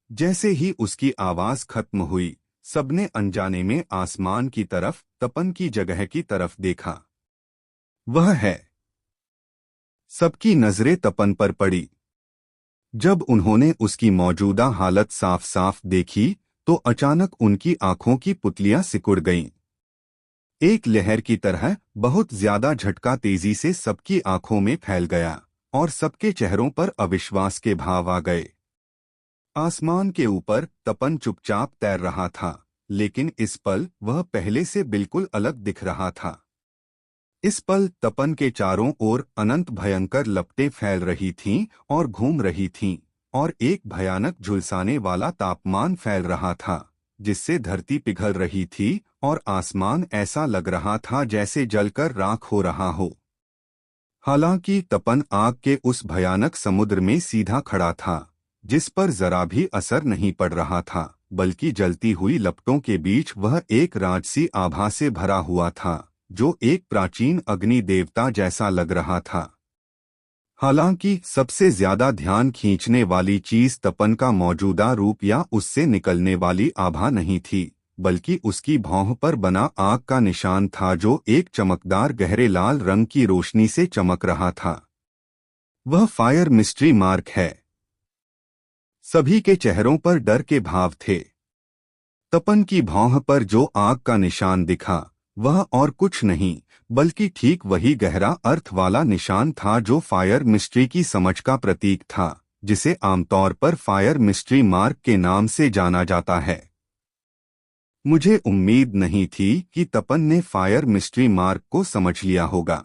A: जैसे ही उसकी आवाज खत्म हुई, सबने अनजाने में आसमान की तरफ, तपन की जगह की तरफ देखा। वह है। सबकी नजरें तपन पर पड़ी। जब उन्होंने उसकी मौजूदा हालत साफ साफ देखी, तो अचानक उनकी आंखों की पुतलियां सिकुड़ गईं। एक लहर की तरह बहुत ज्यादा झटका तेजी से सबकी आंखों में फैल गया और सबके चेहरों पर अविश्वास के भाव आ गए। आसमान के ऊपर तपन चुपचाप तैर रहा था, लेकिन इस पल वह पहले से बिल्कुल अलग दिख रहा था। इस पल तपन के चारों ओर अनंत भयंकर लपटें फैल रही थीं और घूम रही थीं, और एक भयानक झुलसाने वाला तापमान फैल रहा था, जिससे धरती पिघल रही थी और आसमान ऐसा लग रहा था जैसे जलकर राख हो रहा हो। हालांकि तपन आग के उस भयानक समुद्र में सीधा खड़ा था, जिस पर जरा भी असर नहीं पड़ रहा था, बल्कि जलती हुई लपटों के बीच वह एक राजसी आभा से भरा हुआ था, जो एक प्राचीन अग्नि देवता जैसा लग रहा था। हालांकि सबसे ज्यादा ध्यान खींचने वाली चीज तपन का मौजूदा रूप या उससे निकलने वाली आभा नहीं थी, बल्कि उसकी भौं पर बना आग का निशान था, जो एक चमकदार गहरे लाल रंग की रोशनी से चमक रहा था। वह फायर मिस्ट्री मार्क है। सभी के चेहरों पर डर के भाव थे। तपन की भौं पर जो आग का निशान दिखा, वह और कुछ नहीं, बल्कि ठीक वही गहरा अर्थ वाला निशान था जो फायर मिस्ट्री की समझ का प्रतीक था, जिसे आमतौर पर फायर मिस्ट्री मार्क के नाम से जाना जाता है। मुझे उम्मीद नहीं थी कि तपन ने फायर मिस्ट्री मार्क को समझ लिया होगा।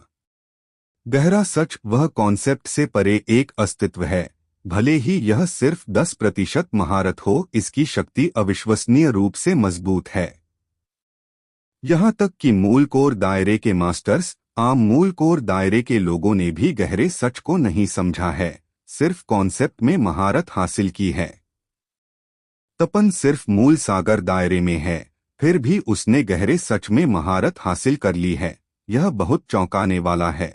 A: गहरा सच वह कॉन्सेप्ट से परे एक अस्तित्व है। भले ही यह सिर्फ 10% महारत हो, इसकी शक्ति अविश्वसनीय रूप से मजबूत है। यहाँ तक कि मूल कोर दायरे के मास्टर्स, आम मूल कोर दायरे के लोगों ने भी गहरे सच को नहीं समझा है, सिर्फ कॉन्सेप्ट में महारत हासिल की है। तपन सिर्फ मूल सागर दायरे में है, फिर भी उसने गहरे सच में महारत हासिल कर ली है। यह बहुत चौंकाने वाला है।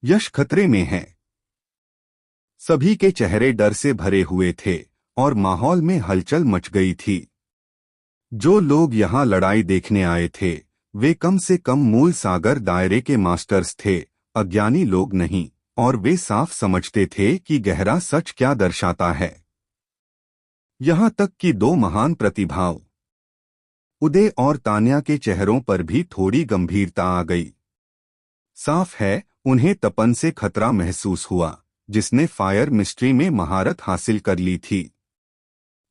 A: यश खतरे में है। सभी के चेहरे डर से भरे हुए थे और माहौल में हलचल मच गई थी। जो लोग यहाँ लड़ाई देखने आए थे, वे कम से कम मूल सागर दायरे के मास्टर्स थे, अज्ञानी लोग नहीं, और वे साफ समझते थे कि गहरा सच क्या दर्शाता है। यहाँ तक कि दो महान प्रतिभाओं, उदय और तान्या के चेहरों पर भी थोड़ी गंभीरता आ गई। साफ है, उन्हें तपन से खतरा महसूस हुआ, जिसने फायर मिस्ट्री में महारत हासिल कर ली थी।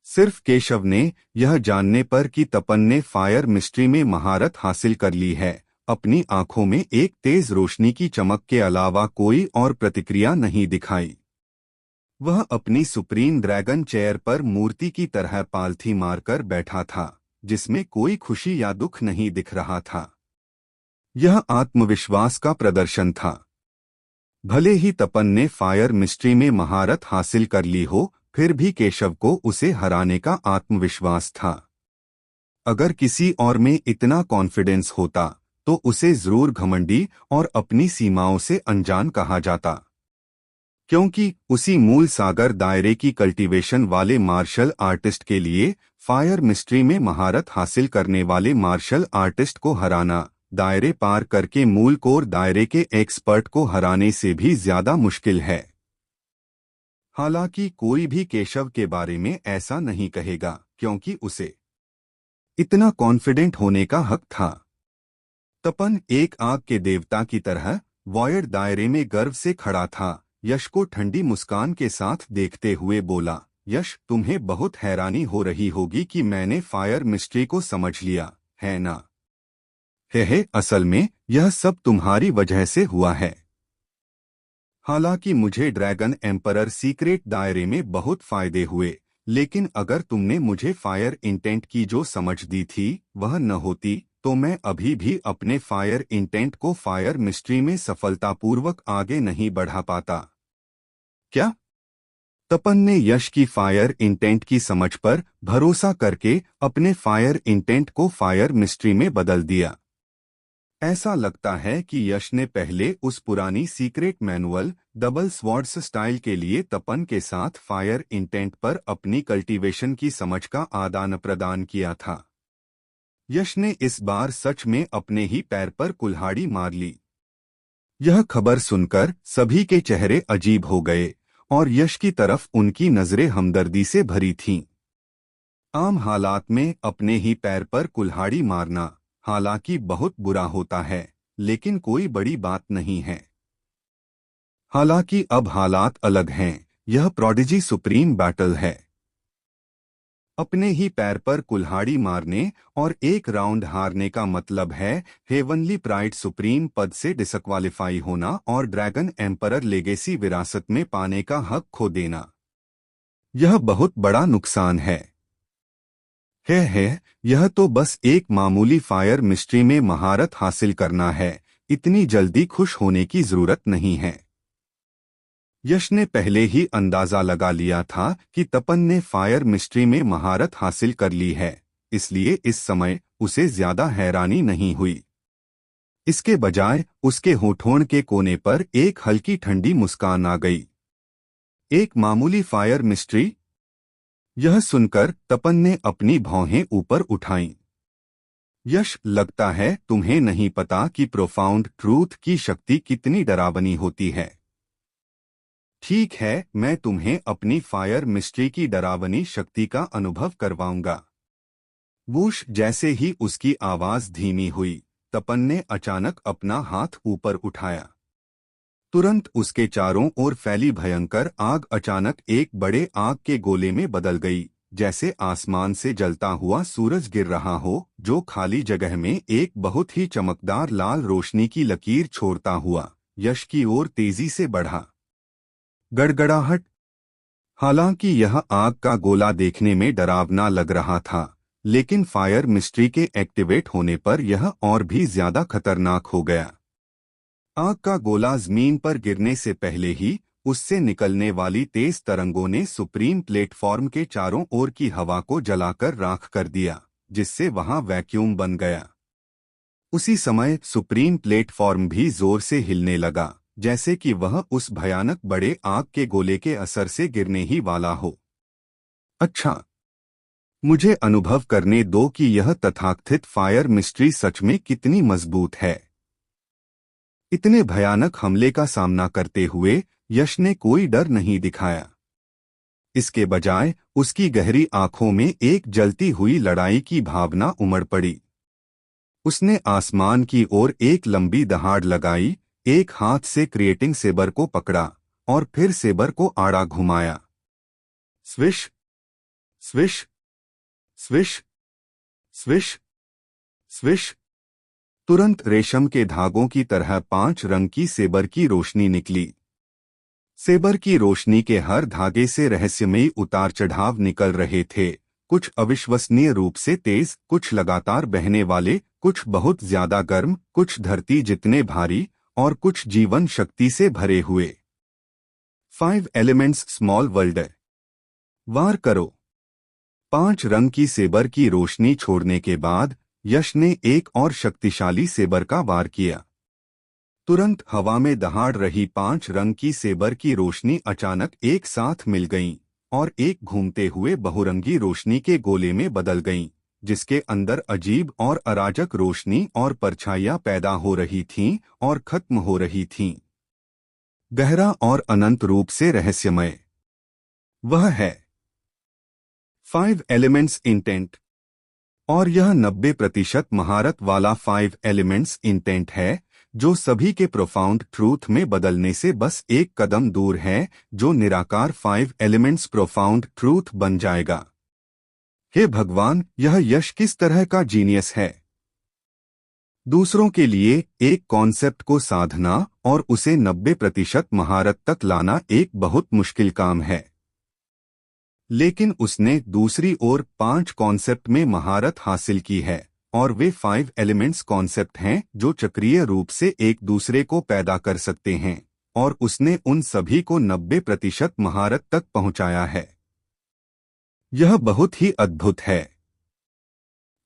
A: सिर्फ केशव ने, यह जानने पर कि तपन ने फायर मिस्ट्री में महारत हासिल कर ली है, अपनी आंखों में एक तेज रोशनी की चमक के अलावा कोई और प्रतिक्रिया नहीं दिखाई। वह अपनी सुप्रीम ड्रैगन चेयर पर मूर्ति की तरह पालथी मारकर बैठा था, जिसमें कोई खुशी या दुख नहीं दिख रहा था। यह आत्मविश्वास का प्रदर्शन था। भले ही तपन ने फायर मिस्ट्री में महारत हासिल कर ली हो, फिर भी केशव को उसे हराने का आत्मविश्वास था। अगर किसी और में इतना कॉन्फिडेंस होता, तो उसे जरूर घमंडी और अपनी सीमाओं से अनजान कहा जाता, क्योंकि उसी मूल सागर दायरे की कल्टीवेशन वाले मार्शल आर्टिस्ट के लिए फायर मिस्ट्री में महारत हासिल करने वाले मार्शल आर्टिस्ट को हराना, दायरे पार करके मूल कोर दायरे के एक्सपर्ट को हराने से भी ज्यादा मुश्किल है। हालांकि कोई भी केशव के बारे में ऐसा नहीं कहेगा, क्योंकि उसे इतना कॉन्फिडेंट होने का हक था। तपन एक आग के देवता की तरह वॉयड दायरे में गर्व से खड़ा था। यश को ठंडी मुस्कान के साथ देखते हुए बोला, यश, तुम्हें बहुत हैरानी हो रही होगी कि मैंने फायर मिस्ट्री को समझ लिया, है ना? हे, असल में यह सब तुम्हारी वजह से हुआ है। हालांकि मुझे ड्रैगन एम्परर सीक्रेट दायरे में बहुत फायदे हुए, लेकिन अगर तुमने मुझे फायर इंटेंट की जो समझ दी थी वह न होती, तो मैं अभी भी अपने फायर इंटेंट को फायर मिस्ट्री में सफलतापूर्वक आगे नहीं बढ़ा पाता। क्या? तपन ने यश की फायर इंटेंट की समझ पर भरोसा करके अपने फायर इंटेंट को फायर मिस्ट्री में बदल दिया। ऐसा लगता है कि यश ने पहले उस पुरानी secret manual double swords style के लिए तपन के साथ फायर इंटेंट पर अपनी कल्टीवेशन की समझ का आदान प्रदान किया था। यश ने इस बार सच में अपने ही पैर पर कुल्हाड़ी मार ली। यह खबर सुनकर सभी के चेहरे अजीब हो गए और यश की तरफ उनकी नजरें हमदर्दी से भरी थीं। आम हालात में अपने ही पैर पर कुल्हाड़ी मारना हालांकि बहुत बुरा होता है, लेकिन कोई बड़ी बात नहीं है। हालांकि अब हालात अलग हैं, यह प्रोडिजी सुप्रीम बैटल है। अपने ही पैर पर कुल्हाड़ी मारने और एक राउंड हारने का मतलब है हेवनली प्राइड सुप्रीम पद से डिसक्वालीफाई होना और ड्रैगन एम्परर लेगेसी विरासत में पाने का हक खो देना। यह बहुत बड़ा नुकसान है। यह तो बस एक मामूली फायर मिस्ट्री में महारत हासिल करना है, इतनी जल्दी खुश होने की जरूरत नहीं है। यश ने पहले ही अंदाजा लगा लिया था कि तपन ने फायर मिस्ट्री में महारत हासिल कर ली है, इसलिए इस समय उसे ज्यादा हैरानी नहीं हुई। इसके बजाय उसके होठों के कोने पर एक हल्की ठंडी मुस्कान आ गई। एक मामूली फायर मिस्ट्री? यह सुनकर तपन ने अपनी भौहें ऊपर उठाईं। यश, लगता है तुम्हें नहीं पता कि प्रोफाउंड ट्रूथ की शक्ति कितनी डरावनी होती है। ठीक है, मैं तुम्हें अपनी फायर मिस्ट्री की डरावनी शक्ति का अनुभव करवाऊंगा। वूश जैसे ही उसकी आवाज धीमी हुई, तपन ने अचानक अपना हाथ ऊपर उठाया। तुरंत उसके चारों ओर फैली भयंकर आग अचानक एक बड़े आग के गोले में बदल गई, जैसे आसमान से जलता हुआ सूरज गिर रहा हो, जो खाली जगह में एक बहुत ही चमकदार लाल रोशनी की लकीर छोड़ता हुआ यश की ओर तेजी से बढ़ा। गड़गड़ाहट। हालांकि यह आग का गोला देखने में डरावना लग रहा था, लेकिन फायर मिस्ट्री के एक्टिवेट होने पर यह और भी ज्यादा खतरनाक हो गया। आग का गोला जमीन पर गिरने से पहले ही उससे निकलने वाली तेज तरंगों ने सुप्रीम प्लेटफॉर्म के चारों ओर की हवा को जलाकर राख कर दिया, जिससे वहां वैक्यूम बन गया। उसी समय सुप्रीम प्लेटफॉर्म भी जोर से हिलने लगा, जैसे कि वह उस भयानक बड़े आग के गोले के असर से गिरने ही वाला हो। अच्छा, मुझे अनुभव करने दो कि यह तथाकथित फायर मिस्ट्री सच में कितनी मजबूत है। इतने भयानक हमले का सामना करते हुए यश ने कोई डर नहीं दिखाया। इसके बजाय उसकी गहरी आंखों में एक जलती हुई लड़ाई की भावना उमड़ पड़ी। उसने आसमान की ओर एक लंबी दहाड़ लगाई, एक हाथ से क्रिएटिंग सेबर को पकड़ा और फिर सेबर को आड़ा घुमाया। Swish, swish, swish, swish, swish. तुरंत रेशम के धागों की तरह 5 रंग की सेबर की रोशनी निकली। सेबर की रोशनी के हर धागे से रहस्यमयी उतार चढ़ाव निकल रहे थे, कुछ अविश्वसनीय रूप से तेज, कुछ लगातार बहने वाले, कुछ बहुत ज्यादा गर्म, कुछ धरती जितने भारी और कुछ जीवन शक्ति से भरे हुए। 5 एलिमेंट्स स्मॉल वर्ल्ड। वार करो। 5 रंग की सेबर की रोशनी छोड़ने के बाद यश ने एक और शक्तिशाली सेबर का वार किया। तुरंत हवा में दहाड़ रही 5 रंग की सेबर की रोशनी अचानक एक साथ मिल गईं और एक घूमते हुए बहुरंगी रोशनी के गोले में बदल गईं, जिसके अंदर अजीब और अराजक रोशनी और परछाइयां पैदा हो रही थीं और खत्म हो रही थीं। गहरा और अनंत रूप से रहस्यमय। वह है 5 एलिमेंट्स इंटेंट। और यह 90% महारत वाला 5 एलिमेंट्स इंटेंट है, जो सभी के प्रोफाउंड ट्रूथ में बदलने से बस एक कदम दूर है, जो निराकार 5 एलिमेंट्स प्रोफाउंड ट्रूथ बन जाएगा। हे भगवान, यह यश किस तरह का जीनियस है। दूसरों के लिए एक कॉन्सेप्ट को साधना और उसे 90% महारत तक लाना एक बहुत मुश्किल काम है, लेकिन उसने दूसरी ओर 5 कॉन्सेप्ट में महारत हासिल की है, और वे 5 एलिमेंट्स कॉन्सेप्ट हैं जो चक्रीय रूप से एक दूसरे को पैदा कर सकते हैं, और उसने उन सभी को 90% महारत तक पहुंचाया है। यह बहुत ही अद्भुत है।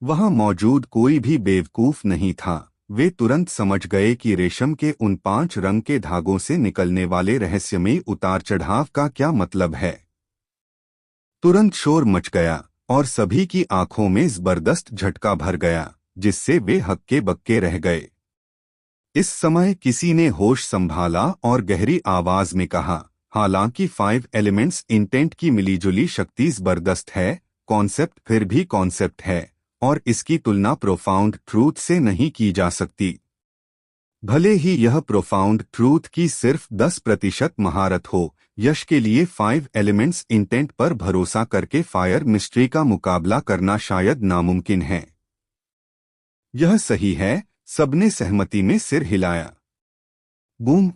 A: वहां मौजूद कोई भी बेवकूफ नहीं था। वे तुरंत समझ गए कि रेशम के उन 5 रंग के धागों से निकलने वाले रहस्यमयी उतार चढ़ाव का क्या मतलब है। तुरंत शोर मच गया और सभी की आंखों में जबरदस्त झटका भर गया, जिससे वे हक्के बक्के रह गए। इस समय किसी ने होश संभाला और गहरी आवाज में कहा, हालांकि 5 एलिमेंट्स इंटेंट की मिलीजुली शक्ति जबरदस्त है, कॉन्सेप्ट फिर भी कॉन्सेप्ट है और इसकी तुलना प्रोफाउंड ट्रूथ से नहीं की जा सकती। भले ही यह प्रोफाउंड ट्रूथ की सिर्फ 10% महारत हो, यश के लिए 5 एलिमेंट्स इंटेंट पर भरोसा करके फायर मिस्ट्री का मुकाबला करना शायद नामुमकिन है। यह सही है, सबने सहमति में सिर हिलाया। बूम।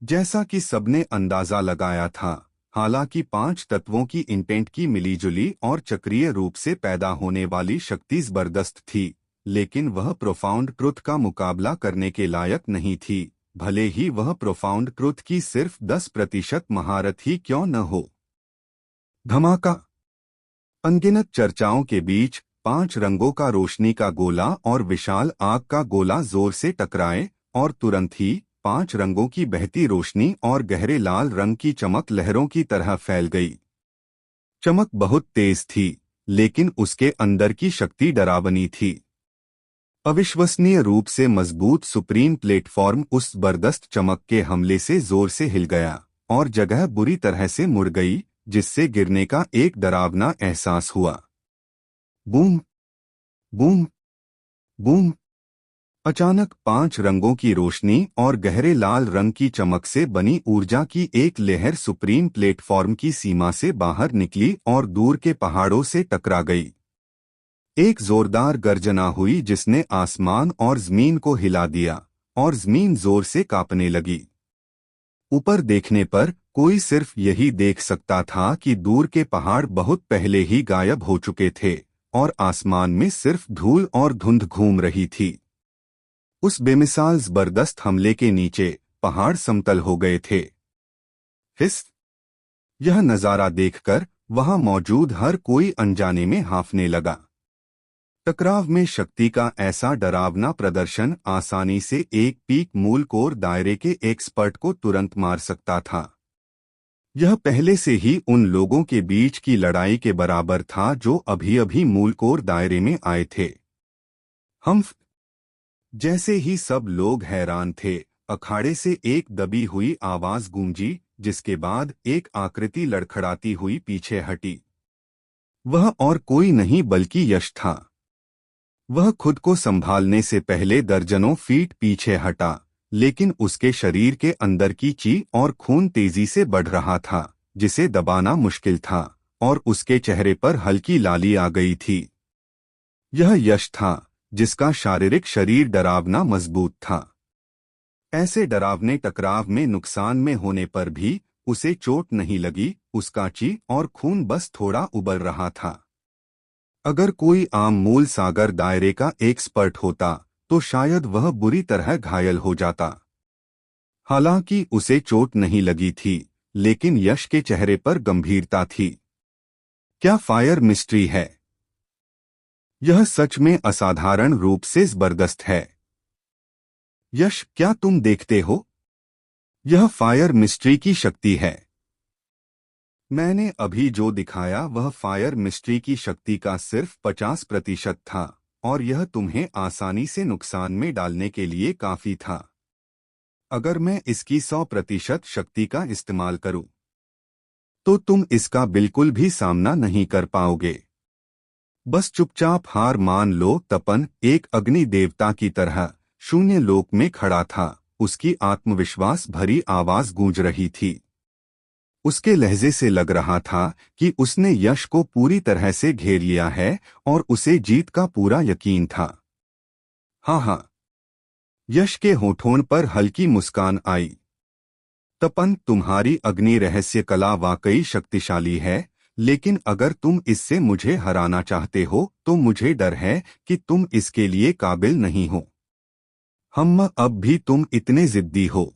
A: जैसा कि सबने अंदाजा लगाया था, हालांकि 5 तत्वों की इंटेंट की मिलीजुली और चक्रीय रूप से पैदा होने वाली शक्ति जबरदस्त थी, लेकिन वह प्रोफाउंड ट्रुथ का मुकाबला करने के लायक नहीं थी, भले ही वह प्रोफाउंड ट्रुथ की सिर्फ 10% महारत ही क्यों न हो। धमाका। अनगिनत चर्चाओं के बीच 5 रंगों का रोशनी का गोला और विशाल आग का गोला जोर से टकराए, और तुरंत ही 5 रंगों की बहती रोशनी और गहरे लाल रंग की चमक लहरों की तरह फैल गई। चमक बहुत तेज थी, लेकिन उसके अंदर की शक्ति डरावनी थी। अविश्वसनीय रूप से मजबूत सुप्रीम प्लेटफॉर्म उस जबरदस्त चमक के हमले से जोर से हिल गया, और जगह बुरी तरह से मुड़ गई, जिससे गिरने का एक डरावना एहसास हुआ। Boom boom boom. अचानक 5 रंगों की रोशनी और गहरे लाल रंग की चमक से बनी ऊर्जा की एक लहर सुप्रीम प्लेटफॉर्म की सीमा से बाहर निकली और दूर के पहाड़ों से टकरा गई। एक जोरदार गर्जना हुई जिसने आसमान और जमीन को हिला दिया, और जमीन जोर से कांपने लगी। ऊपर देखने पर कोई सिर्फ यही देख सकता था कि दूर के पहाड़ बहुत पहले ही गायब हो चुके थे, और आसमान में सिर्फ धूल और धुंध घूम रही थी। उस बेमिसाल जबरदस्त हमले के नीचे पहाड़ समतल हो गए थे। हिस। यह नजारा देखकर वहां मौजूद हर कोई अनजाने में हांफने लगा। टकराव में शक्ति का ऐसा डरावना प्रदर्शन आसानी से एक पीक मूल कोर दायरे के एक्सपर्ट को तुरंत मार सकता था। यह पहले से ही उन लोगों के बीच की लड़ाई के बराबर था जो अभी अभी मूल कोर दायरे में आए थे। हम जैसे ही सब लोग हैरान थे, अखाड़े से एक दबी हुई आवाज गूंजी, जिसके बाद एक आकृति लड़खड़ाती हुई पीछे हटी। वह और कोई नहीं बल्कि यश था। वह खुद को संभालने से पहले दर्जनों फीट पीछे हटा, लेकिन उसके शरीर के अंदर की ची और खून तेजी से बढ़ रहा था, जिसे दबाना मुश्किल था, और उसके चेहरे पर हल्की लाली आ गई थी। यह यश था, जिसका शारीरिक शरीर डरावना मजबूत था। ऐसे डरावने टकराव में नुकसान में होने पर भी उसे चोट नहीं लगी, उसका ची और खून बस थोड़ा उबल रहा था। अगर कोई आम मूल सागर दायरे का एक्सपर्ट होता, तो शायद वह बुरी तरह घायल हो जाता। हालांकि उसे चोट नहीं लगी थी, लेकिन यश के चेहरे पर गंभीरता थी। क्या फायर मिस्ट्री है? यह सच में असाधारण रूप से जबरदस्त है। यश, क्या तुम देखते हो? यह फायर मिस्ट्री की शक्ति है। मैंने अभी जो दिखाया वह फायर मिस्ट्री की शक्ति का सिर्फ 50% था, और यह तुम्हें आसानी से नुकसान में डालने के लिए काफी था। अगर मैं इसकी 100% शक्ति का इस्तेमाल करूं, तो तुम इसका बिल्कुल भी सामना नहीं कर पाओगे। बस चुपचाप हार मान लो। तपन एक अग्नि देवता की तरह शून्य लोक में खड़ा था, उसकी आत्मविश्वास भरी आवाज गूंज रही थी। उसके लहजे से लग रहा था कि उसने यश को पूरी तरह से घेर लिया है, और उसे जीत का पूरा यकीन था। हाँ हाँ। यश के होठों पर हल्की मुस्कान आई। तपन, तुम्हारी अग्नि रहस्य कला वाकई शक्तिशाली है, लेकिन अगर तुम इससे मुझे हराना चाहते हो तो मुझे डर है कि तुम इसके लिए काबिल नहीं हो। अब भी तुम इतने जिद्दी हो।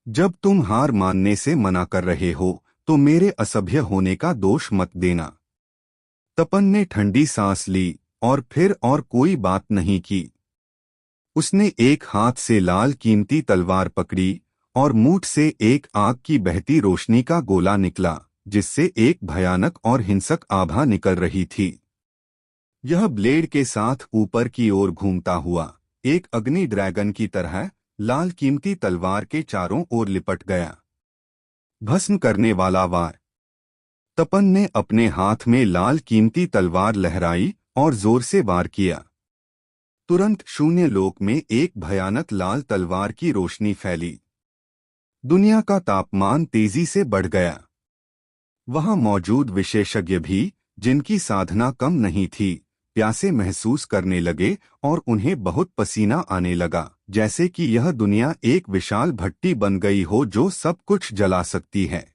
A: जब तुम हार मानने से मना कर रहे हो, तो मेरे असभ्य होने का दोष मत देना। तपन ने ठंडी सांस ली, और फिर और कोई बात नहीं की। उसने एक हाथ से लाल कीमती तलवार पकड़ी, और मूठ से एक आग की बहती रोशनी का गोला निकला, जिससे एक भयानक और हिंसक आभा निकल रही थी। यह ब्लेड के साथ ऊपर की ओर घूमता हुआ एक अग्नि ड्रैगन की तरह लाल कीमती तलवार के चारों ओर लिपट गया। भस्म करने वाला वार। तपन ने अपने हाथ में लाल कीमती तलवार लहराई और जोर से वार किया। तुरंत शून्य लोक में एक भयानक लाल तलवार की रोशनी फैली। दुनिया का तापमान तेजी से बढ़ गया। वहां मौजूद विशेषज्ञ भी, जिनकी साधना कम नहीं थी, प्यासे महसूस करने लगे और उन्हें बहुत पसीना आने लगा, जैसे कि यह दुनिया एक विशाल भट्टी बन गई हो जो सब कुछ जला सकती है।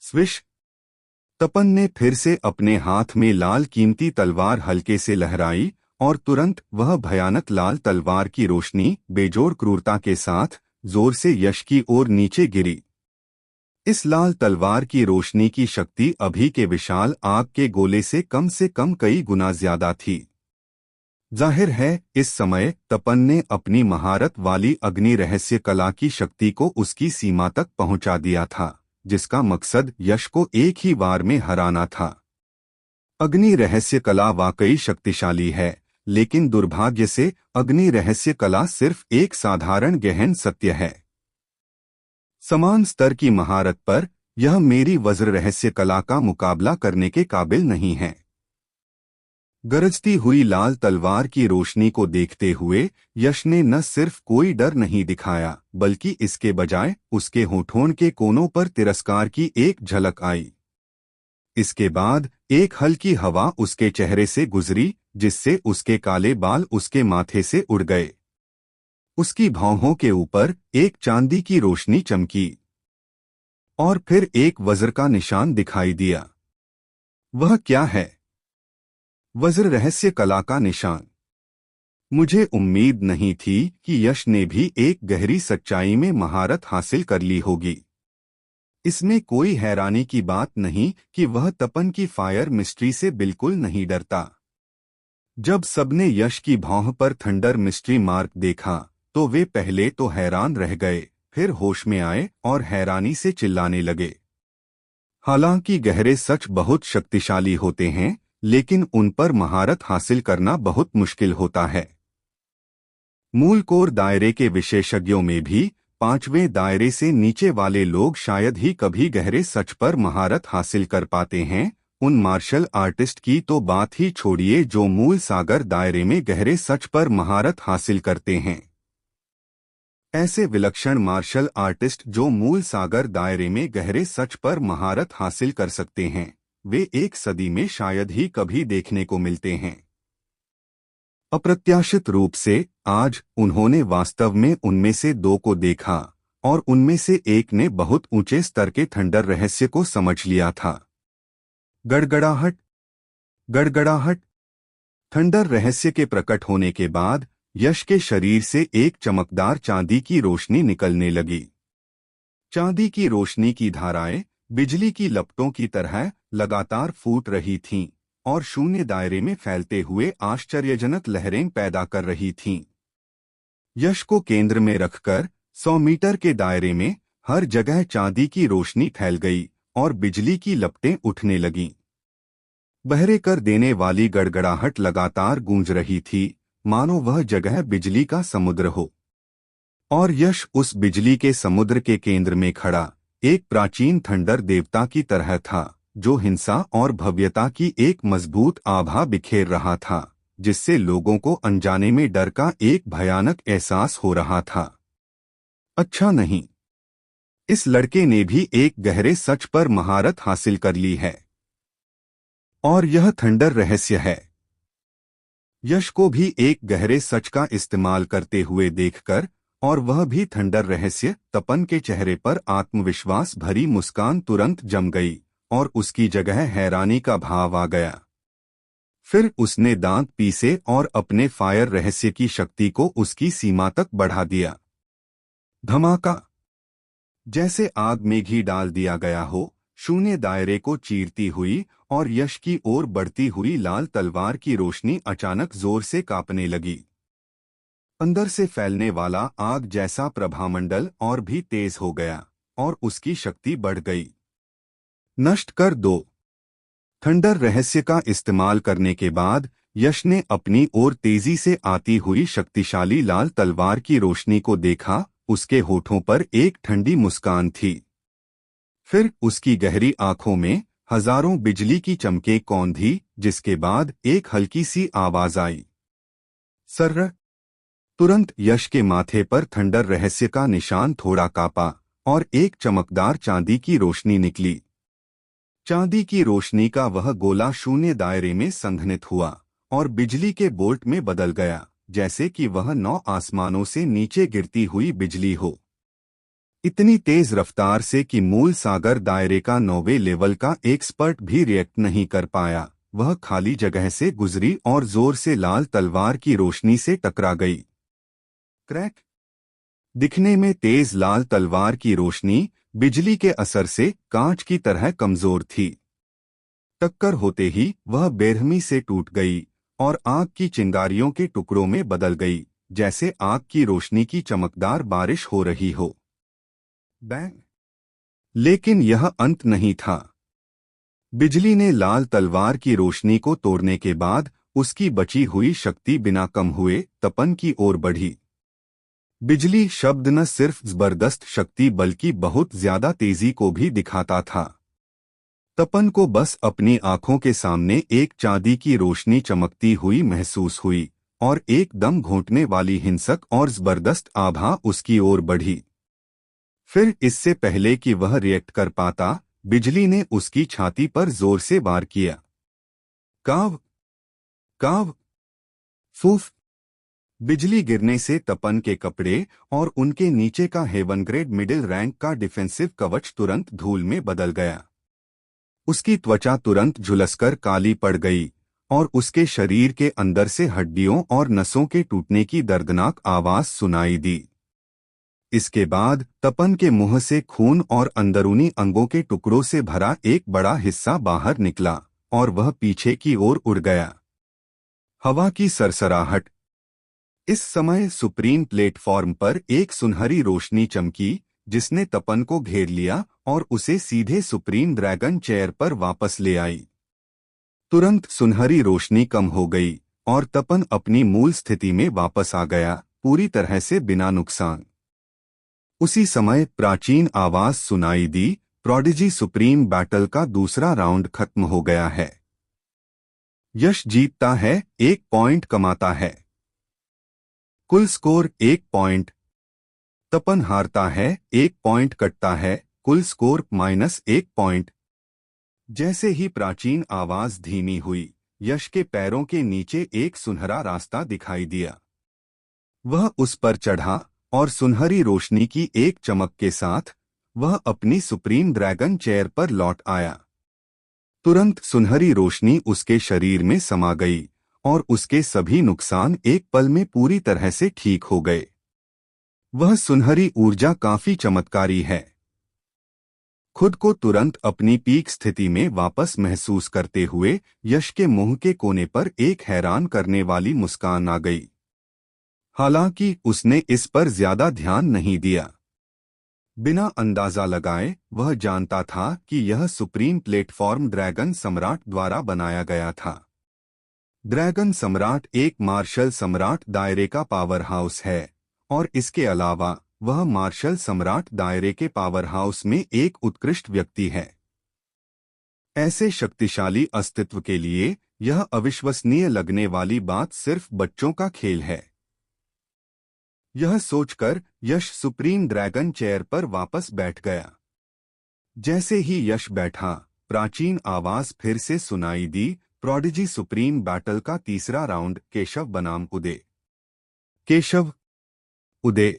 A: स्विश! तपन ने फिर से अपने हाथ में लाल कीमती तलवार हल्के से लहराई और तुरंत वह भयानक लाल तलवार की रोशनी बेजोड़ क्रूरता के साथ जोर से यश की ओर नीचे गिरी। इस लाल तलवार की रोशनी की शक्ति अभी के विशाल आग के गोले से कम कई गुना ज्यादा थी। जाहिर है इस समय तपन ने अपनी महारत वाली अग्नि रहस्य कला की शक्ति को उसकी सीमा तक पहुंचा दिया था, जिसका मकसद यश को एक ही वार में हराना था। अग्नि रहस्य कला वाकई शक्तिशाली है, लेकिन दुर्भाग्य से अग्नि रहस्य कला सिर्फ एक साधारण गहन सत्य है। समान स्तर की महारत पर यह मेरी वज्र रहस्य कला का मुकाबला करने के काबिल नहीं है। गरजती हुई लाल तलवार की रोशनी को देखते हुए यश ने न सिर्फ कोई डर नहीं दिखाया, बल्कि इसके बजाय उसके होठों के कोनों पर तिरस्कार की एक झलक आई। इसके बाद एक हल्की हवा उसके चेहरे से गुजरी, जिससे उसके काले बाल उसके माथे से उड़ गए। उसकी भौहों के ऊपर एक चांदी की रोशनी चमकी और फिर एक वज्र का निशान दिखाई दिया। वह क्या है? वज्र रहस्य कला का निशान। मुझे उम्मीद नहीं थी कि यश ने भी एक गहरी सच्चाई में महारत हासिल कर ली होगी। इसमें कोई हैरानी की बात नहीं कि वह तपन की फायर मिस्ट्री से बिल्कुल नहीं डरता। जब सबने यश की भौं पर थंडर मिस्ट्री मार्क देखा तो वे पहले तो हैरान रह गए, फिर होश में आए और हैरानी से चिल्लाने लगे। हालांकि गहरे सच बहुत शक्तिशाली होते हैं, लेकिन उन पर महारत हासिल करना बहुत मुश्किल होता है। मूल कोर दायरे के विशेषज्ञों में भी 5वें दायरे से नीचे वाले लोग शायद ही कभी गहरे सच पर महारत हासिल कर पाते हैं। उन मार्शल आर्टिस्ट की तो बात ही छोड़िए जो मूल सागर दायरे में गहरे सच पर महारत हासिल करते हैं। ऐसे विलक्षण मार्शल आर्टिस्ट जो मूल सागर दायरे में गहरे सच पर महारत हासिल कर सकते हैं, वे एक सदी में शायद ही कभी देखने को मिलते हैं। अप्रत्याशित रूप से आज उन्होंने वास्तव में उनमें से 2 को देखा और उनमें से एक ने बहुत ऊंचे स्तर के थंडर रहस्य को समझ लिया था। गड़गड़ाहट, गड़गड़ाहट। थंडर रहस्य के प्रकट होने के बाद यश के शरीर से एक चमकदार चांदी की रोशनी निकलने लगी। चांदी की रोशनी की धाराएं बिजली की लपटों की तरह लगातार फूट रही थीं और शून्य दायरे में फैलते हुए आश्चर्यजनक लहरें पैदा कर रही थीं। यश को केंद्र में रखकर 100 मीटर के दायरे में हर जगह चांदी की रोशनी फैल गई और बिजली की लपटें उठने लगीं। बहरे कर देने वाली गड़गड़ाहट लगातार गूंज रही थी, मानो वह जगह बिजली का समुद्र हो। और यश उस बिजली के समुद्र के केंद्र में खड़ा एक प्राचीन थंडर देवता की तरह था, जो हिंसा और भव्यता की एक मजबूत आभा बिखेर रहा था, जिससे लोगों को अनजाने में डर का एक भयानक एहसास हो रहा था। अच्छा नहीं, इस लड़के ने भी एक गहरे सच पर महारत हासिल कर ली है। और यह थंडर रहस्य है। यश को भी एक गहरे सच का इस्तेमाल करते हुए देखकर और वह भी थंडर रहस्य, तपन के चेहरे पर आत्मविश्वास भरी मुस्कान तुरंत जम गई और उसकी जगह हैरानी का भाव आ गया। फिर उसने दांत पीसे और अपने फायर रहस्य की शक्ति को उसकी सीमा तक बढ़ा दिया। धमाका! जैसे आग में घी डाल दिया गया हो, शून्य दायरे को चीरती हुई और यश की ओर बढ़ती हुई लाल तलवार की रोशनी अचानक जोर से कांपने लगी। अंदर से फैलने वाला आग जैसा प्रभामंडल और भी तेज हो गया और उसकी शक्ति बढ़ गई। नष्ट कर दो। थंडर रहस्य का इस्तेमाल करने के बाद यश ने अपनी ओर तेजी से आती हुई शक्तिशाली लाल तलवार की रोशनी को देखा। उसके होठों पर एक ठंडी मुस्कान थी। फिर उसकी गहरी आंखों में हजारों बिजली की चमकें कौंधी, जिसके बाद एक हल्की सी आवाज आई। सर्र। तुरंत यश के माथे पर थंडर रहस्य का निशान थोड़ा कांपा और एक चमकदार चांदी की रोशनी निकली। चांदी की रोशनी का वह गोला शून्य दायरे में संघनित हुआ और बिजली के बोल्ट में बदल गया, जैसे कि वह 9 आसमानों से नीचे गिरती हुई बिजली हो। इतनी तेज रफ्तार से कि मूल सागर दायरे का 9वें लेवल का एक्सपर्ट भी रिएक्ट नहीं कर पाया। वह खाली जगह से गुजरी और जोर से लाल तलवार की रोशनी से टकरा गई। क्रैक। दिखने में तेज लाल तलवार की रोशनी बिजली के असर से कांच की तरह कमजोर थी। टक्कर होते ही वह बेरहमी से टूट गई और आग की चिंगारियों के टुकड़ों में बदल गई, जैसे आग की रोशनी की चमकदार बारिश हो रही हो। बैंग। लेकिन यह अंत नहीं था। बिजली ने लाल तलवार की रोशनी को तोड़ने के बाद उसकी बची हुई शक्ति बिना कम हुए तपन की ओर बढ़ी। बिजली शब्द न सिर्फ जबरदस्त शक्ति बल्कि बहुत ज्यादा तेजी को भी दिखाता था। तपन को बस अपनी आंखों के सामने एक चांदी की रोशनी चमकती हुई महसूस हुई और एकदम घोंटने वाली हिंसक और जबरदस्त आभा उसकी ओर बढ़ी। फिर इससे पहले कि वह रिएक्ट कर पाता, बिजली ने उसकी छाती पर जोर से वार किया। काव काव फूफ। बिजली गिरने से तपन के कपड़े और उनके नीचे का हेवन ग्रेड मिडिल रैंक का डिफेंसिव कवच तुरंत धूल में बदल गया। उसकी त्वचा तुरंत झुलसकर काली पड़ गई और उसके शरीर के अंदर से हड्डियों और नसों के टूटने की दर्दनाक आवाज सुनाई दी। इसके बाद तपन के मुंह से खून और अंदरूनी अंगों के टुकड़ों से भरा एक बड़ा हिस्सा बाहर निकला और वह पीछे की ओर उड़ गया। हवा की सरसराहट। इस समय सुप्रीम प्लेटफॉर्म पर एक सुनहरी रोशनी चमकी, जिसने तपन को घेर लिया और उसे सीधे सुप्रीम ड्रैगन चेयर पर वापस ले आई। तुरंत सुनहरी रोशनी कम हो गई और तपन अपनी मूल स्थिति में वापस आ गया, पूरी तरह से बिना नुकसान। उसी समय प्राचीन आवाज सुनाई दी, प्रोडिजी सुप्रीम बैटल का दूसरा राउंड खत्म हो गया है। यश जीतता है, 1 पॉइंट कमाता है। कुल स्कोर 1 पॉइंट। तपन हारता है, 1 पॉइंट कटता है, कुल स्कोर -1 पॉइंट। जैसे ही प्राचीन आवाज धीमी हुई, यश के पैरों के नीचे एक सुनहरा रास्ता दिखाई दिया। वह उस पर चढ़ा और सुनहरी रोशनी की एक चमक के साथ वह अपनी सुप्रीम ड्रैगन चेयर पर लौट आया। तुरंत सुनहरी रोशनी उसके शरीर में समा गई और उसके सभी नुकसान एक पल में पूरी तरह से ठीक हो गए। वह सुनहरी ऊर्जा काफी चमत्कारी है। खुद को तुरंत अपनी पीक स्थिति में वापस महसूस करते हुए यश के मुंह के कोने पर एक हैरान करने वाली मुस्कान आ गई। हालांकि उसने इस पर ज्यादा ध्यान नहीं दिया। बिना अंदाजा लगाए वह जानता था कि यह सुप्रीम प्लेटफॉर्म ड्रैगन सम्राट द्वारा बनाया गया था। ड्रैगन सम्राट एक मार्शल सम्राट दायरे का पावर हाउस है और इसके अलावा वह मार्शल सम्राट दायरे के पावर हाउस में एक उत्कृष्ट व्यक्ति है। ऐसे शक्तिशाली अस्तित्व के लिए यह अविश्वसनीय लगने वाली बात सिर्फ बच्चों का खेल है। यह सोचकर यश सुप्रीम ड्रैगन चेयर पर वापस बैठ गया। जैसे ही यश बैठा, प्राचीन आवाज फिर से सुनाई दी, प्रोडिजी सुप्रीम बैटल का तीसरा राउंड, केशव बनाम उदय। केशव, उदय।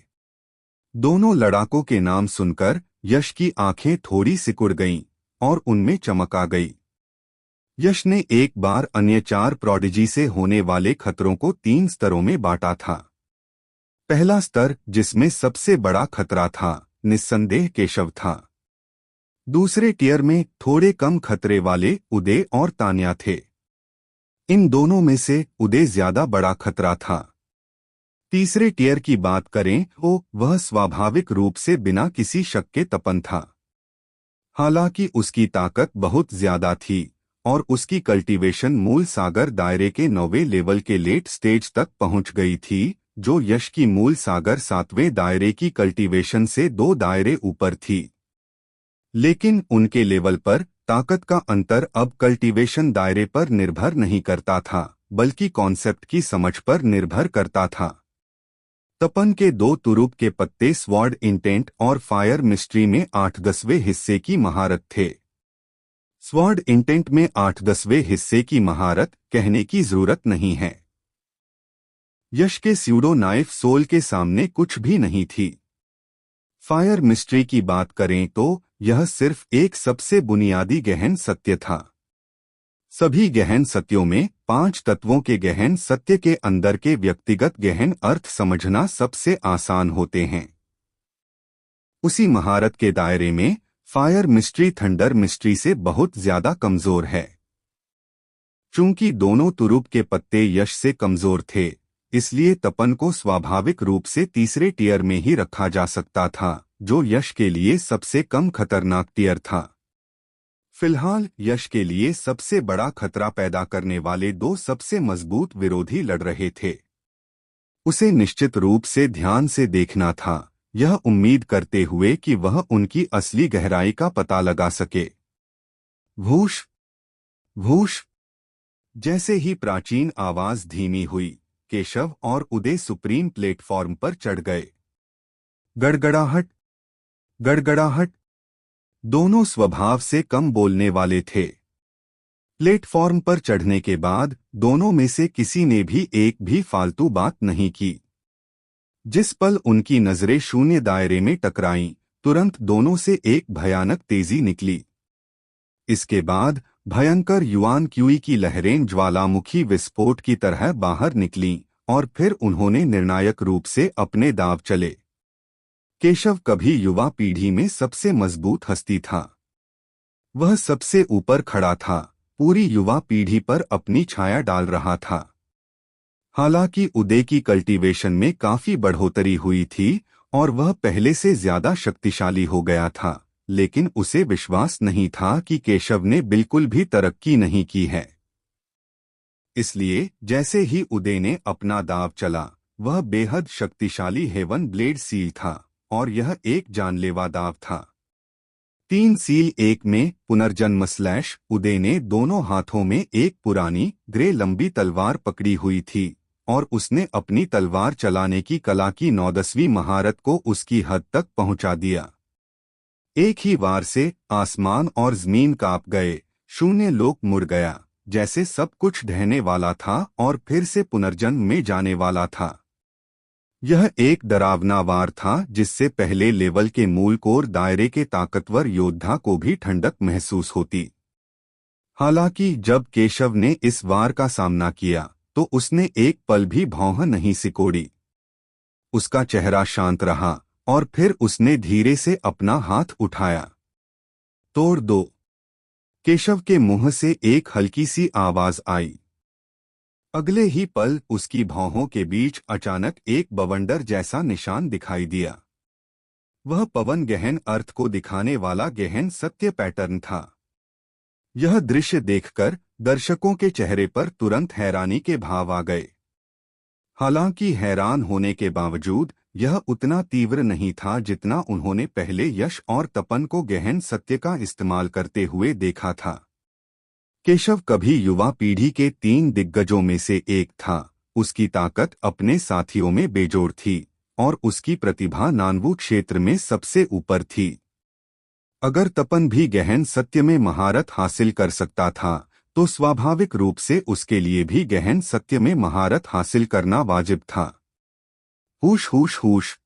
A: दोनों लड़ाकों के नाम सुनकर यश की आंखें थोड़ी सिकुड़ गईं और उनमें चमक आ गई। यश ने एक बार अन्य 4 प्रोडिजी से होने वाले खतरों को 3 स्तरों में बांटा था। पहला स्तर, जिसमें सबसे बड़ा खतरा था, निस्संदेह केशव था। दूसरे टियर में थोड़े कम खतरे वाले उदय और तान्या थे। इन दोनों में से उदय ज्यादा बड़ा खतरा था। तीसरे टियर की बात करें तो वह स्वाभाविक रूप से बिना किसी शक के तपन था। हालांकि उसकी ताकत बहुत ज्यादा थी और उसकी कल्टीवेशन मूल सागर दायरे के 9वें लेवल के लेट स्टेज तक पहुंच गई थी, जो यश की मूल सागर 7वें दायरे की कल्टीवेशन से 2 दायरे ऊपर थी। लेकिन उनके लेवल पर ताकत का अंतर अब कल्टीवेशन दायरे पर निर्भर नहीं करता था, बल्कि कॉन्सेप्ट की समझ पर निर्भर करता था। तपन के 2 तुरुप के पत्ते स्वॉर्ड इंटेंट और फायर मिस्ट्री में 8/10वें हिस्से की महारत थे। स्वॉर्ड इंटेंट में 8/10वें हिस्से की महारत कहने की जरूरत नहीं है। यश के स्यूडो नाइफ सोल के सामने कुछ भी नहीं थी। फायर मिस्ट्री की बात करें तो यह सिर्फ एक सबसे बुनियादी गहन सत्य था। सभी गहन सत्यों में 5 तत्वों के गहन सत्य के अंदर के व्यक्तिगत गहन अर्थ समझना सबसे आसान होते हैं। उसी महारत के दायरे में फायर मिस्ट्री थंडर मिस्ट्री से बहुत ज्यादा कमजोर है। चूंकि दोनों तुरुप के पत्ते यश से कमजोर थे, इसलिए तपन को स्वाभाविक रूप से तीसरे टियर में ही रखा जा सकता था, जो यश के लिए सबसे कम खतरनाक टियर था। फिलहाल यश के लिए सबसे बड़ा खतरा पैदा करने वाले 2 सबसे मजबूत विरोधी लड़ रहे थे। उसे निश्चित रूप से ध्यान से देखना था, यह उम्मीद करते हुए कि वह उनकी असली गहराई का पता लगा सके। भूश भूश जैसे ही प्राचीन आवाज धीमी हुई, केशव और उदय सुप्रीम प्लेटफॉर्म पर चढ़ गए। गड़गड़ाहट गड़गड़ाहट दोनों स्वभाव से कम बोलने वाले थे। प्लेटफॉर्म पर चढ़ने के बाद दोनों में से किसी ने भी एक भी फालतू बात नहीं की। जिस पल उनकी नजरें शून्य दायरे में टकराईं, तुरंत दोनों से एक भयानक तेजी निकली। इसके बाद भयंकर युआन क्यूई की लहरें ज्वालामुखी विस्फोट की तरह बाहर निकलीं और फिर उन्होंने निर्णायक रूप से अपने दांव चले। केशव कभी युवा पीढ़ी में सबसे मजबूत हस्ती था। वह सबसे ऊपर खड़ा था, पूरी युवा पीढ़ी पर अपनी छाया डाल रहा था। हालांकि उदय की कल्टीवेशन में काफी बढ़ोतरी हुई थी और वह पहले से ज्यादा शक्तिशाली हो गया था, लेकिन उसे विश्वास नहीं था कि केशव ने बिल्कुल भी तरक्की नहीं की है। इसलिए जैसे ही उदय ने अपना दांव चला, वह बेहद शक्तिशाली हेवन ब्लेड सील था और यह एक जानलेवा दांव था। 3 सील 1 में पुनर्जन्म स्लैश उदय ने दोनों हाथों में एक पुरानी ग्रे लंबी तलवार पकड़ी हुई थी और उसने अपनी तलवार चलाने की कला की 9/10वीं महारत को उसकी हद तक पहुंचा दिया। एक ही वार से आसमान और जमीन कांप गए, शून्य लोक मुड़ गया, जैसे सब कुछ ढहने वाला था और फिर से पुनर्जन्म में जाने वाला था। यह एक डरावना वार था जिससे पहले लेवल के मूल कोर दायरे के ताकतवर योद्धा को भी ठंडक महसूस होती। हालांकि जब केशव ने इस वार का सामना किया तो उसने एक पल भी भौं नहीं सिकोड़ी। उसका चेहरा शांत रहा और फिर उसने धीरे से अपना हाथ उठाया। तोड़ दो। केशव के मुंह से एक हल्की सी आवाज आई। अगले ही पल उसकी भौहों के बीच अचानक एक बवंडर जैसा निशान दिखाई दिया। वह पवन गहन अर्थ को दिखाने वाला गहन सत्य पैटर्न था। यह दृश्य देखकर दर्शकों के चेहरे पर तुरंत हैरानी के भाव आ गए। हालांकि हैरान होने के बावजूद यह उतना तीव्र नहीं था जितना उन्होंने पहले यश और तपन को गहन सत्य का इस्तेमाल करते हुए देखा था। केशव कभी युवा पीढ़ी के 3 दिग्गजों में से एक था। उसकी ताकत अपने साथियों में बेजोड़ थी और उसकी प्रतिभा नानवू क्षेत्र में सबसे ऊपर थी। अगर तपन भी गहन सत्य में महारत हासिल कर सकता था तो स्वाभाविक रूप से उसके लिए भी गहन सत्य में महारत हासिल करना वाजिब था। हुश हुश हुश।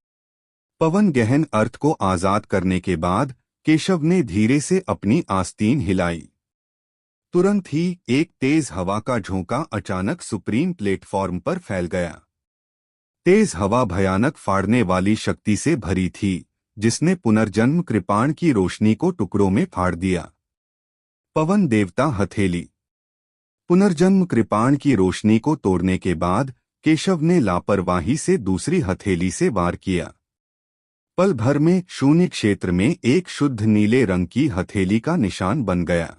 A: पवन गहन अर्थ को आजाद करने के बाद केशव ने धीरे से अपनी आस्तीन हिलाई। तुरंत ही एक तेज हवा का झोंका अचानक सुप्रीम प्लेटफॉर्म पर फैल गया। तेज हवा भयानक फाड़ने वाली शक्ति से भरी थी, जिसने पुनर्जन्म कृपाण की रोशनी को टुकड़ों में फाड़ दिया। पवन देवता हथेली। पुनर्जन्म कृपाण की रोशनी को तोड़ने के बाद केशव ने लापरवाही से दूसरी हथेली से वार किया। पल भर में शून्य क्षेत्र में एक शुद्ध नीले रंग की हथेली का निशान बन गया।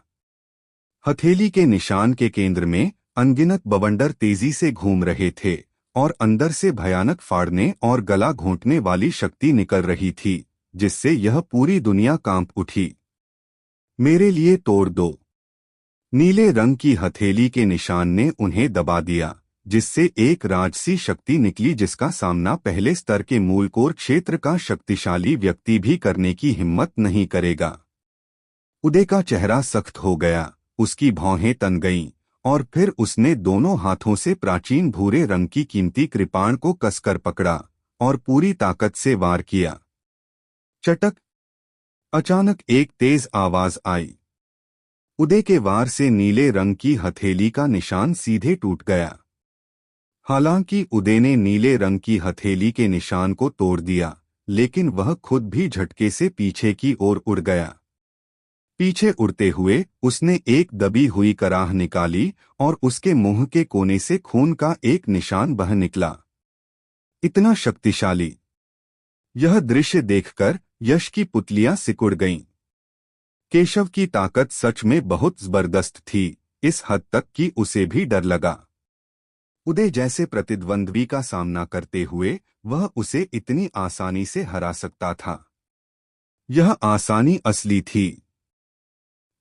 A: हथेली के निशान के केंद्र में अनगिनत बवंडर तेजी से घूम रहे थे और अंदर से भयानक फाड़ने और गला घोंटने वाली शक्ति निकल रही थी, जिससे यह पूरी दुनिया कांप उठी। मेरे लिए तोड़ दो। नीले रंग की हथेली के निशान ने उन्हें दबा दिया, जिससे एक राजसी शक्ति निकली जिसका सामना पहले स्तर के मूलकोर क्षेत्र का शक्तिशाली व्यक्ति भी करने की हिम्मत नहीं करेगा। उदय का चेहरा सख्त हो गया, उसकी भौहें तन गईं, और फिर उसने दोनों हाथों से प्राचीन भूरे रंग की कीमती कृपाण को कसकर पकड़ा और पूरी ताकत से वार किया। चटक! अचानक एक तेज आवाज आई। उदय के वार से नीले रंग की हथेली का निशान सीधे टूट गया। हालांकि उदय ने नीले रंग की हथेली के निशान को तोड़ दिया, लेकिन वह खुद भी झटके से पीछे की ओर उड़ गया। पीछे उड़ते हुए उसने एक दबी हुई कराह निकाली और उसके मुंह के कोने से खून का एक निशान बह निकला। इतना शक्तिशाली! यह दृश्य देखकर यश की पुतलियां सिकुड़ गईं। केशव की ताकत सच में बहुत जबरदस्त थी, इस हद तक कि उसे भी डर लगा। उदय जैसे प्रतिद्वंद्वी का सामना करते हुए वह उसे इतनी आसानी से हरा सकता था। यह आसानी असली थी।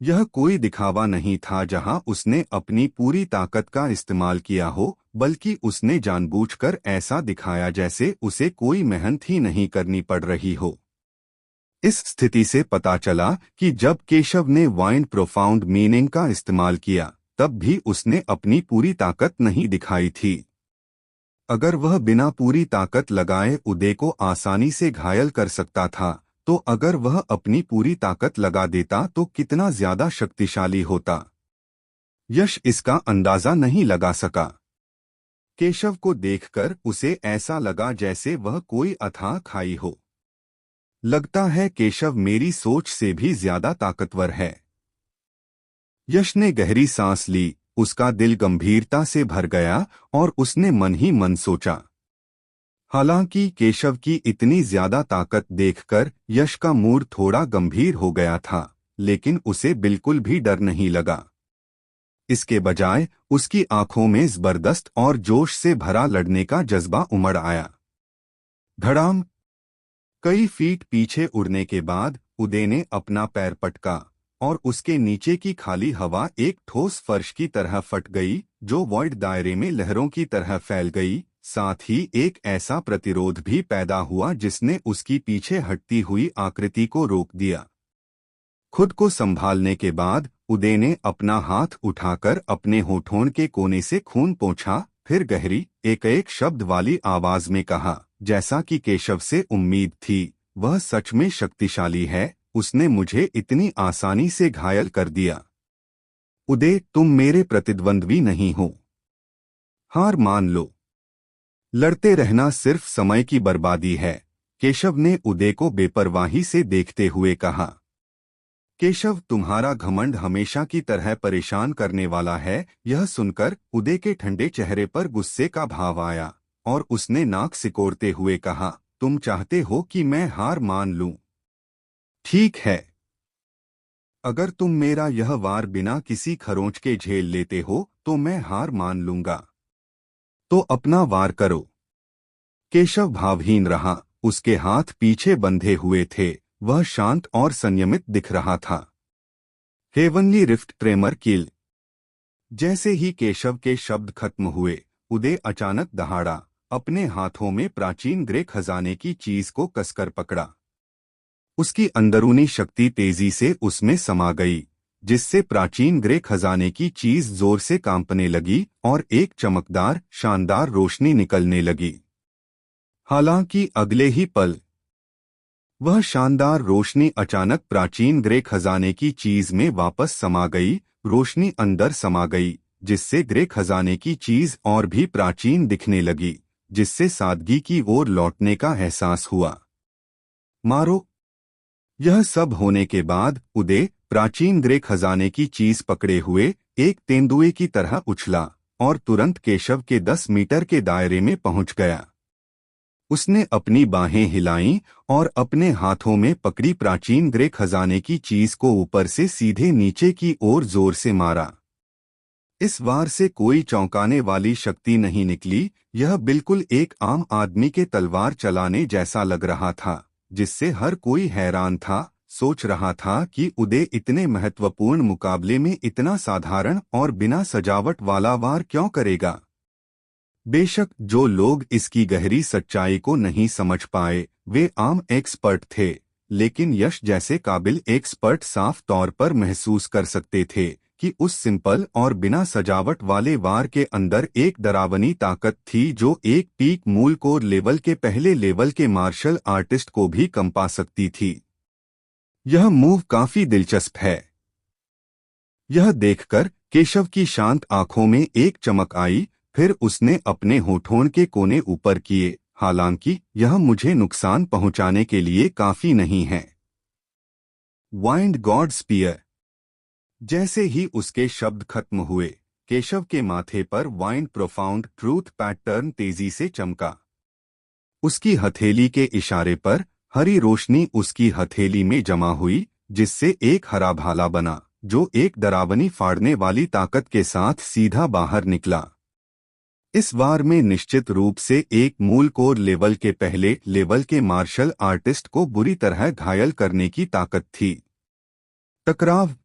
A: यह कोई दिखावा नहीं था जहां उसने अपनी पूरी ताकत का इस्तेमाल किया हो, बल्कि उसने जानबूझकर ऐसा दिखाया जैसे उसे कोई मेहनत ही नहीं करनी पड़ रही हो। इस स्थिति से पता चला कि जब केशव ने वाइंड प्रोफाउंड मीनिंग का इस्तेमाल किया, तब भी उसने अपनी पूरी ताकत नहीं दिखाई थी। अगर वह बिना पूरी ताकत लगाए उदय को आसानी से घायल कर सकता था, तो अगर वह अपनी पूरी ताकत लगा देता तो कितना ज्यादा शक्तिशाली होता। यश इसका अंदाजा नहीं लगा सका। केशव को देखकर उसे ऐसा लगा जैसे वह कोई अथाह खाई हो। लगता है केशव मेरी सोच से भी ज्यादा ताकतवर है। यश ने गहरी सांस ली, उसका दिल गंभीरता से भर गया और उसने मन ही मन सोचा। हालांकि केशव की इतनी ज्यादा ताकत देखकर यश का मूड थोड़ा गंभीर हो गया था, लेकिन उसे बिल्कुल भी डर नहीं लगा। इसके बजाय उसकी आंखों में जबरदस्त और जोश से भरा लड़ने का जज्बा उमड़ आया। धड़ाम! कई फीट पीछे उड़ने के बाद उदय ने अपना पैर पटका और उसके नीचे की खाली हवा एक ठोस फर्श की तरह फट गई, जो वॉइड दायरे में लहरों की तरह फैल गई। साथ ही एक ऐसा प्रतिरोध भी पैदा हुआ जिसने उसकी पीछे हटती हुई आकृति को रोक दिया। खुद को संभालने के बाद उदय ने अपना हाथ उठाकर अपने होठों के कोने से खून पोंछा, फिर गहरी एक शब्द वाली आवाज में कहा, जैसा कि केशव से उम्मीद थी, वह सच में शक्तिशाली है, उसने मुझे इतनी आसानी से घायल कर दिया। उदय, तुम मेरे प्रतिद्वंद्वी नहीं हो। हार मान लो। लड़ते रहना सिर्फ समय की बर्बादी है, केशव ने उदय को बेपरवाही से देखते हुए कहा। केशव, तुम्हारा घमंड हमेशा की तरह परेशान करने वाला है। यह सुनकर उदय के ठंडे चेहरे पर गुस्से का भाव आया और उसने नाक सिकोड़ते हुए कहा, तुम चाहते हो कि मैं हार मान लूं? ठीक है। अगर तुम मेरा यह वार बिना किसी खरोंच के झेल लेते हो तो मैं हार मान लूंगा। तो अपना वार करो। केशव भावहीन रहा, उसके हाथ पीछे बंधे हुए थे, वह शांत और संयमित दिख रहा था। हेवनली रिफ्ट ट्रेमर किल। जैसे ही केशव के शब्द खत्म हुए, उदय अचानक दहाड़ा, अपने हाथों में प्राचीन ग्रे खजाने की चीज को कसकर पकड़ा। उसकी अंदरूनी शक्ति तेजी से उसमें समा गई, जिससे प्राचीन ग्रे खजाने की चीज जोर से कांपने लगी और एक चमकदार, शानदार रोशनी निकलने लगी। हालांकि अगले ही पल वह शानदार रोशनी अचानक प्राचीन ग्रे खजाने की चीज में वापस समा गई। रोशनी अंदर समा गई, जिससे ग्रे खजाने की चीज और भी प्राचीन दिखने लगी, जिससे सादगी की ओर लौटने का एहसास हुआ। मारो! यह सब होने के बाद उदय प्राचीन ग्रे खजाने की चीज पकड़े हुए एक तेंदुए की तरह उछला और तुरंत केशव के 10 मीटर के दायरे में पहुंच गया। उसने अपनी बाहें हिलाईं और अपने हाथों में पकड़ी प्राचीन ग्रे खजाने की चीज को ऊपर से सीधे नीचे की ओर जोर से मारा। इस वार से कोई चौंकाने वाली शक्ति नहीं निकली, यह बिल्कुल एक आम आदमी के तलवार चलाने जैसा लग रहा था, जिससे हर कोई हैरान था। सोच रहा था कि उदय इतने महत्वपूर्ण मुकाबले में इतना साधारण और बिना सजावट वाला वार क्यों करेगा। बेशक जो लोग इसकी गहरी सच्चाई को नहीं समझ पाए वे आम एक्सपर्ट थे, लेकिन यश जैसे काबिल एक्सपर्ट साफ तौर पर महसूस कर सकते थे कि उस सिंपल और बिना सजावट वाले वार के अंदर एक डरावनी ताकत थी जो एक पीक मूल कोर लेवल के पहले लेवल के मार्शल आर्टिस्ट को भी कंपा सकती थी। यह मूव काफी दिलचस्प है। यह देखकर केशव की शांत आंखों में एक चमक आई, फिर उसने अपने होठों के कोने ऊपर किए। हालांकि यह मुझे नुकसान पहुंचाने के लिए काफी नहीं है। Wind god spear. जैसे ही उसके शब्द खत्म हुए, केशव के माथे पर वाइंड प्रोफाउंड ट्रूथ पैटर्न तेजी से चमका। उसकी हथेली के इशारे पर हरी रोशनी उसकी हथेली में जमा हुई, जिससे एक हरा भाला बना जो एक डरावनी फाड़ने वाली ताकत के साथ सीधा बाहर निकला। इस वार में निश्चित रूप से एक मूल कोर लेवल के पहले लेवल के मार्शल आर्टिस्ट को बुरी तरह घायल करने की ताकत थी। टकराव।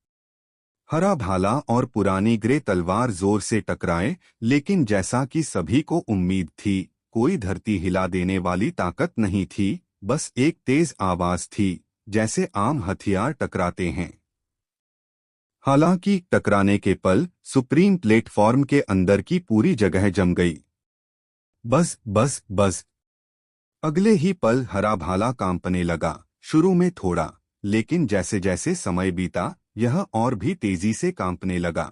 A: हरा भाला और पुरानी ग्रे तलवार जोर से टकराए, लेकिन जैसा कि सभी को उम्मीद थी, कोई धरती हिला देने वाली ताकत नहीं थी, बस एक तेज आवाज थी, जैसे आम हथियार टकराते हैं। हालांकि टकराने के पल सुप्रीम प्लेटफॉर्म के अंदर की पूरी जगह जम गई। बस बस बस। अगले ही पल हरा भाला कांपने लगा, शुरू में थोड़ा, लेकिन जैसे जैसे समय बीता यह और भी तेजी से कांपने लगा।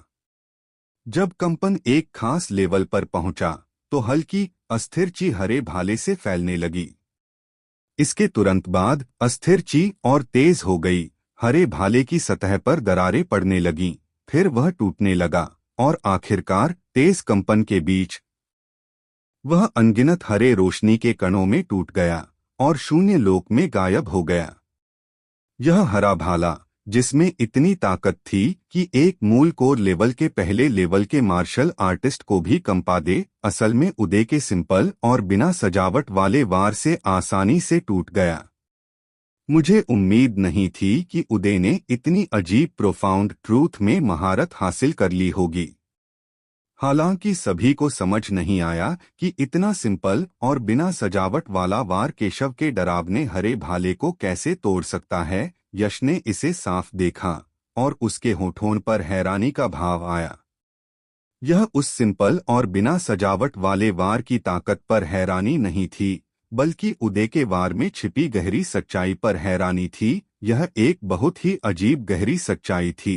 A: जब कंपन एक खास लेवल पर पहुंचा तो हल्की अस्थिर ची हरे भाले से फैलने लगी। इसके तुरंत बाद अस्थिर ची और तेज हो गई। हरे भाले की सतह पर दरारें पड़ने लगीं, फिर वह टूटने लगा और आखिरकार तेज कंपन के बीच वह अनगिनत हरे रोशनी के कणों में टूट गया और शून्य लोक में गायब हो गया। यह हरा भाला, जिसमें इतनी ताकत थी कि एक मूल कोर लेवल के पहले लेवल के मार्शल आर्टिस्ट को भी कंपा दे, असल में उदय के सिंपल और बिना सजावट वाले वार से आसानी से टूट गया। मुझे उम्मीद नहीं थी कि उदय ने इतनी अजीब प्रोफाउंड ट्रूथ में महारत हासिल कर ली होगी। हालांकि सभी को समझ नहीं आया कि इतना सिंपल और बिना सजावट वाला वार केशव के डरावने हरे भाले को कैसे तोड़ सकता है। यश ने इसे साफ देखा और उसके होठों पर हैरानी का भाव आया। यह उस सिंपल और बिना सजावट वाले वार की ताकत पर हैरानी नहीं थी, बल्कि उदय के वार में छिपी गहरी सच्चाई पर हैरानी थी। यह एक बहुत ही अजीब गहरी सच्चाई थी।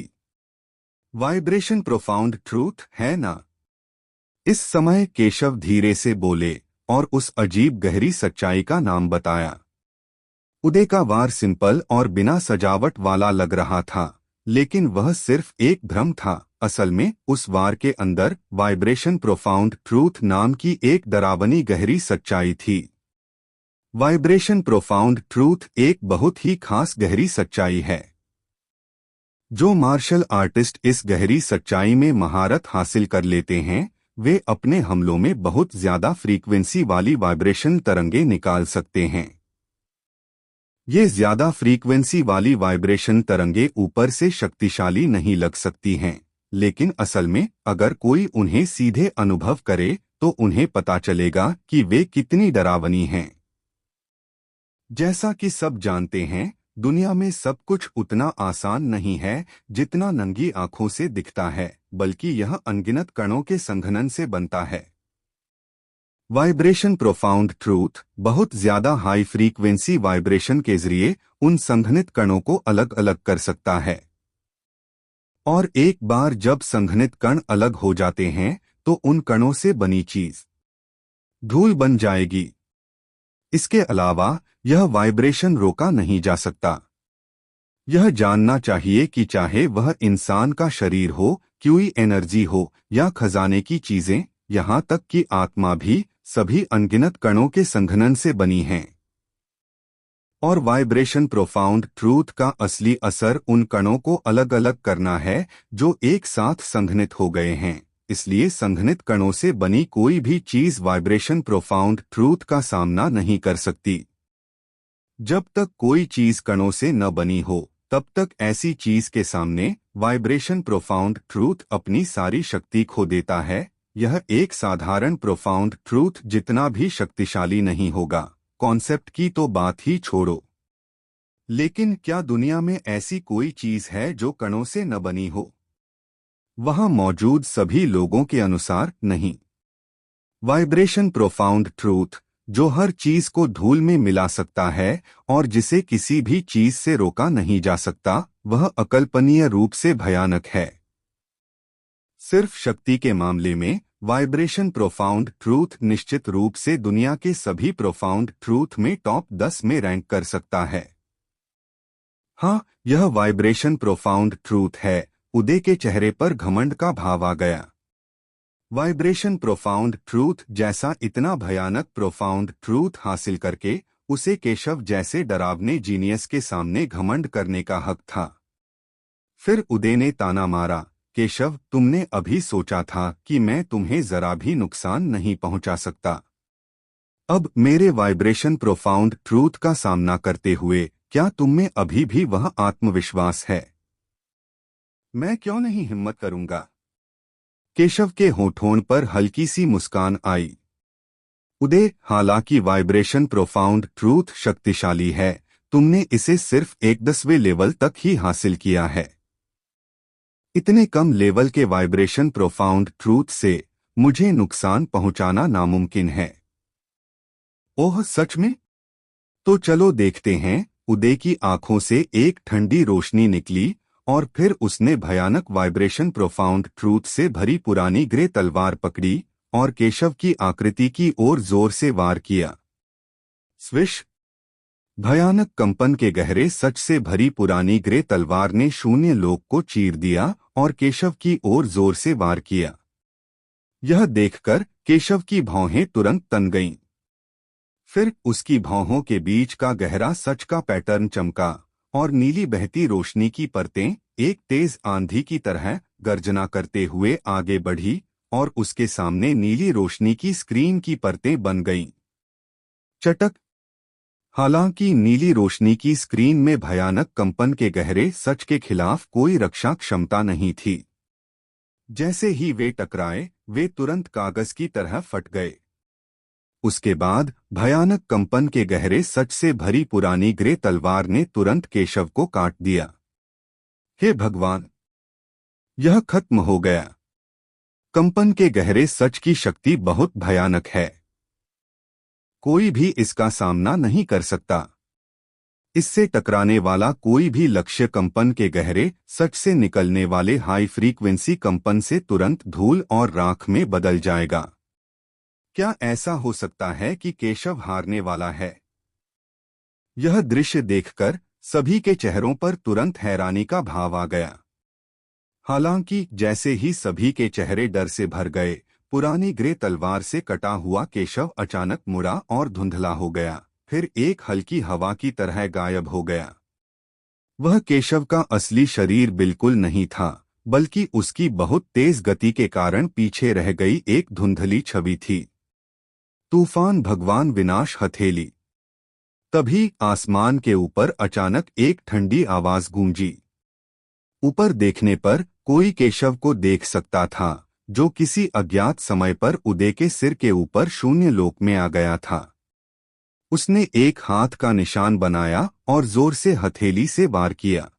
A: वाइब्रेशन प्रोफाउंड ट्रूथ है ना? इस समय केशव धीरे से बोले और उस अजीब गहरी सच्चाई का नाम बताया। उदय का वार सिंपल और बिना सजावट वाला लग रहा था, लेकिन वह सिर्फ एक भ्रम था। असल में उस वार के अंदर वाइब्रेशन प्रोफाउंड ट्रूथ नाम की एक डरावनी गहरी सच्चाई थी। वाइब्रेशन प्रोफाउंड ट्रूथ एक बहुत ही खास गहरी सच्चाई है। जो मार्शल आर्टिस्ट इस गहरी सच्चाई में महारत हासिल कर लेते हैं, वे अपने हमलों में बहुत ज्यादा फ्रीक्वेंसी वाली वाइब्रेशन तरंगे निकाल सकते हैं। ये ज्यादा फ्रीक्वेंसी वाली वाइब्रेशन तरंगे ऊपर से शक्तिशाली नहीं लग सकती हैं, लेकिन असल में अगर कोई उन्हें सीधे अनुभव करे तो उन्हें पता चलेगा कि वे कितनी डरावनी हैं। जैसा कि सब जानते हैं, दुनिया में सब कुछ उतना आसान नहीं है जितना नंगी आंखों से दिखता है, बल्कि यह अनगिनत कणों के संघनन से बनता है। वाइब्रेशन प्रोफाउंड ट्रूथ बहुत ज्यादा हाई फ्रीक्वेंसी वाइब्रेशन के जरिए उन संघनित कणों को अलग अलग कर सकता है, और एक बार जब संघनित कण अलग हो जाते हैं तो उन कणों से बनी चीज धूल बन जाएगी। इसके अलावा यह वाइब्रेशन रोका नहीं जा सकता। यह जानना चाहिए कि चाहे वह इंसान का शरीर हो, कोई एनर्जी हो या खजाने की चीजें, यहाँ तक कि आत्मा भी, सभी अनगिनत कणों के संघनन से बनी हैं। और वाइब्रेशन प्रोफाउंड ट्रूथ का असली असर उन कणों को अलग अलग करना है जो एक साथ संघनित हो गए हैं। इसलिए संघनित कणों से बनी कोई भी चीज वाइब्रेशन प्रोफाउंड ट्रूथ का सामना नहीं कर सकती। जब तक कोई चीज कणों से न बनी हो तब तक ऐसी चीज के सामने वाइब्रेशन प्रोफाउंड ट्रूथ अपनी सारी शक्ति खो देता है। यह एक साधारण प्रोफाउंड ट्रूथ जितना भी शक्तिशाली नहीं होगा। कॉन्सेप्ट की तो बात ही छोड़ो। लेकिन क्या दुनिया में ऐसी कोई चीज है जो कणों से न बनी हो? वहां मौजूद सभी लोगों के अनुसार नहीं। वाइब्रेशन प्रोफाउंड ट्रूथ जो हर चीज को धूल में मिला सकता है और जिसे किसी भी चीज से रोका नहीं जा सकता, वह अकल्पनीय रूप से भयानक है। सिर्फ शक्ति के मामले में वाइब्रेशन प्रोफाउंड ट्रूथ निश्चित रूप से दुनिया के सभी प्रोफाउंड ट्रूथ में टॉप 10 में रैंक कर सकता है। हाँ, यह वाइब्रेशन प्रोफाउंड ट्रूथ है। उदय के चेहरे पर घमंड का भाव आ गया। वाइब्रेशन प्रोफाउंड ट्रूथ जैसा इतना भयानक प्रोफाउंड ट्रूथ हासिल करके उसे केशव जैसे डरावने जीनियस के सामने घमंड करने का हक था। फिर उदय ने ताना मारा, केशव, तुमने अभी सोचा था कि मैं तुम्हें जरा भी नुकसान नहीं पहुंचा सकता। अब मेरे वाइब्रेशन प्रोफाउंड ट्रूथ का सामना करते हुए क्या तुम में अभी भी वह आत्मविश्वास है? मैं क्यों नहीं हिम्मत करूंगा? केशव के होठों पर हल्की सी मुस्कान आई। उदय, हालांकि वाइब्रेशन प्रोफाउंड ट्रूथ शक्तिशाली है, तुमने इसे सिर्फ 10वें लेवल तक ही हासिल किया है। इतने कम लेवल के वाइब्रेशन प्रोफाउंड ट्रूथ से मुझे नुकसान पहुंचाना नामुमकिन है। ओह, सच में? तो चलो देखते हैं। उदय की आंखों से एक ठंडी रोशनी निकली और फिर उसने भयानक वाइब्रेशन प्रोफाउंड ट्रूथ से भरी पुरानी ग्रे तलवार पकड़ी और केशव की आकृति की ओर जोर से वार किया। स्विश! भयानक कंपन के गहरे सच से भरी पुरानी ग्रे तलवार ने शून्य लोक को चीर दिया और केशव की ओर जोर से वार किया। यह देखकर केशव की भौहें तुरंत तन गईं। फिर उसकी भौहों के बीच का गहरा सच का पैटर्न चमका और नीली बहती रोशनी की परतें एक तेज आंधी की तरह गर्जना करते हुए आगे बढ़ी और उसके सामने नीली रोशनी की स्क्रीन की परतें बन गईं। चटक! हालांकि नीली रोशनी की स्क्रीन में भयानक कंपन के गहरे सच के खिलाफ कोई रक्षा क्षमता नहीं थी। जैसे ही वे टकराए, वे तुरंत कागज की तरह फट गए। उसके बाद भयानक कंपन के गहरे सच से भरी पुरानी ग्रे तलवार ने तुरंत केशव को काट दिया। हे भगवान! यह खत्म हो गया। कंपन के गहरे सच की शक्ति बहुत भयानक है। कोई भी इसका सामना नहीं कर सकता। इससे टकराने वाला कोई भी लक्ष्य कंपन के गहरे सच से निकलने वाले हाई फ्रीक्वेंसी कंपन से तुरंत धूल और राख में बदल जाएगा। क्या ऐसा हो सकता है कि केशव हारने वाला है? यह दृश्य देखकर सभी के चेहरों पर तुरंत हैरानी का भाव आ गया। हालांकि जैसे ही सभी के चेहरे डर से भर गए, पुरानी ग्रे तलवार से कटा हुआ केशव अचानक मुड़ा और धुंधला हो गया, फिर एक हल्की हवा की तरह गायब हो गया। वह केशव का असली शरीर बिल्कुल नहीं था, बल्कि उसकी बहुत तेज गति के कारण पीछे रह गई एक धुंधली छवि थी। तूफान भगवान विनाश हथेली। तभी आसमान के ऊपर अचानक एक ठंडी आवाज गूंजी। ऊपर देखने पर कोई केशव को देख सकता था, जो किसी अज्ञात समय पर उदय के सिर के ऊपर शून्य लोक में आ गया था। उसने एक हाथ का निशान बनाया और जोर से हथेली से वार किया।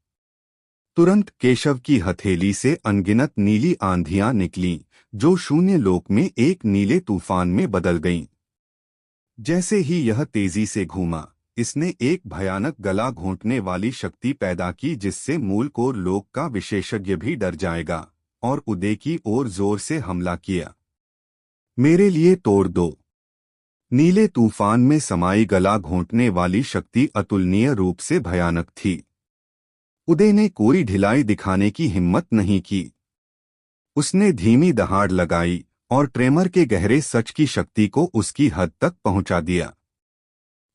A: तुरंत केशव की हथेली से अनगिनत नीली आंधियां निकलीं, जो शून्य लोक में एक नीले तूफान में बदल गईं। जैसे ही यह तेजी से घूमा, इसने एक भयानक गला घोंटने वाली शक्ति पैदा की जिससे मूल कोर लोक का विशेषज्ञ भी डर जाएगा, और उदय की ओर जोर से हमला किया। मेरे लिए तोड़ दो। नीले तूफान में समाई गला घोंटने वाली शक्ति अतुलनीय रूप से भयानक थी। उदय ने कोई ढिलाई दिखाने की हिम्मत नहीं की। उसने धीमी दहाड़ लगाई और ट्रेमर के गहरे सच की शक्ति को उसकी हद तक पहुंचा दिया।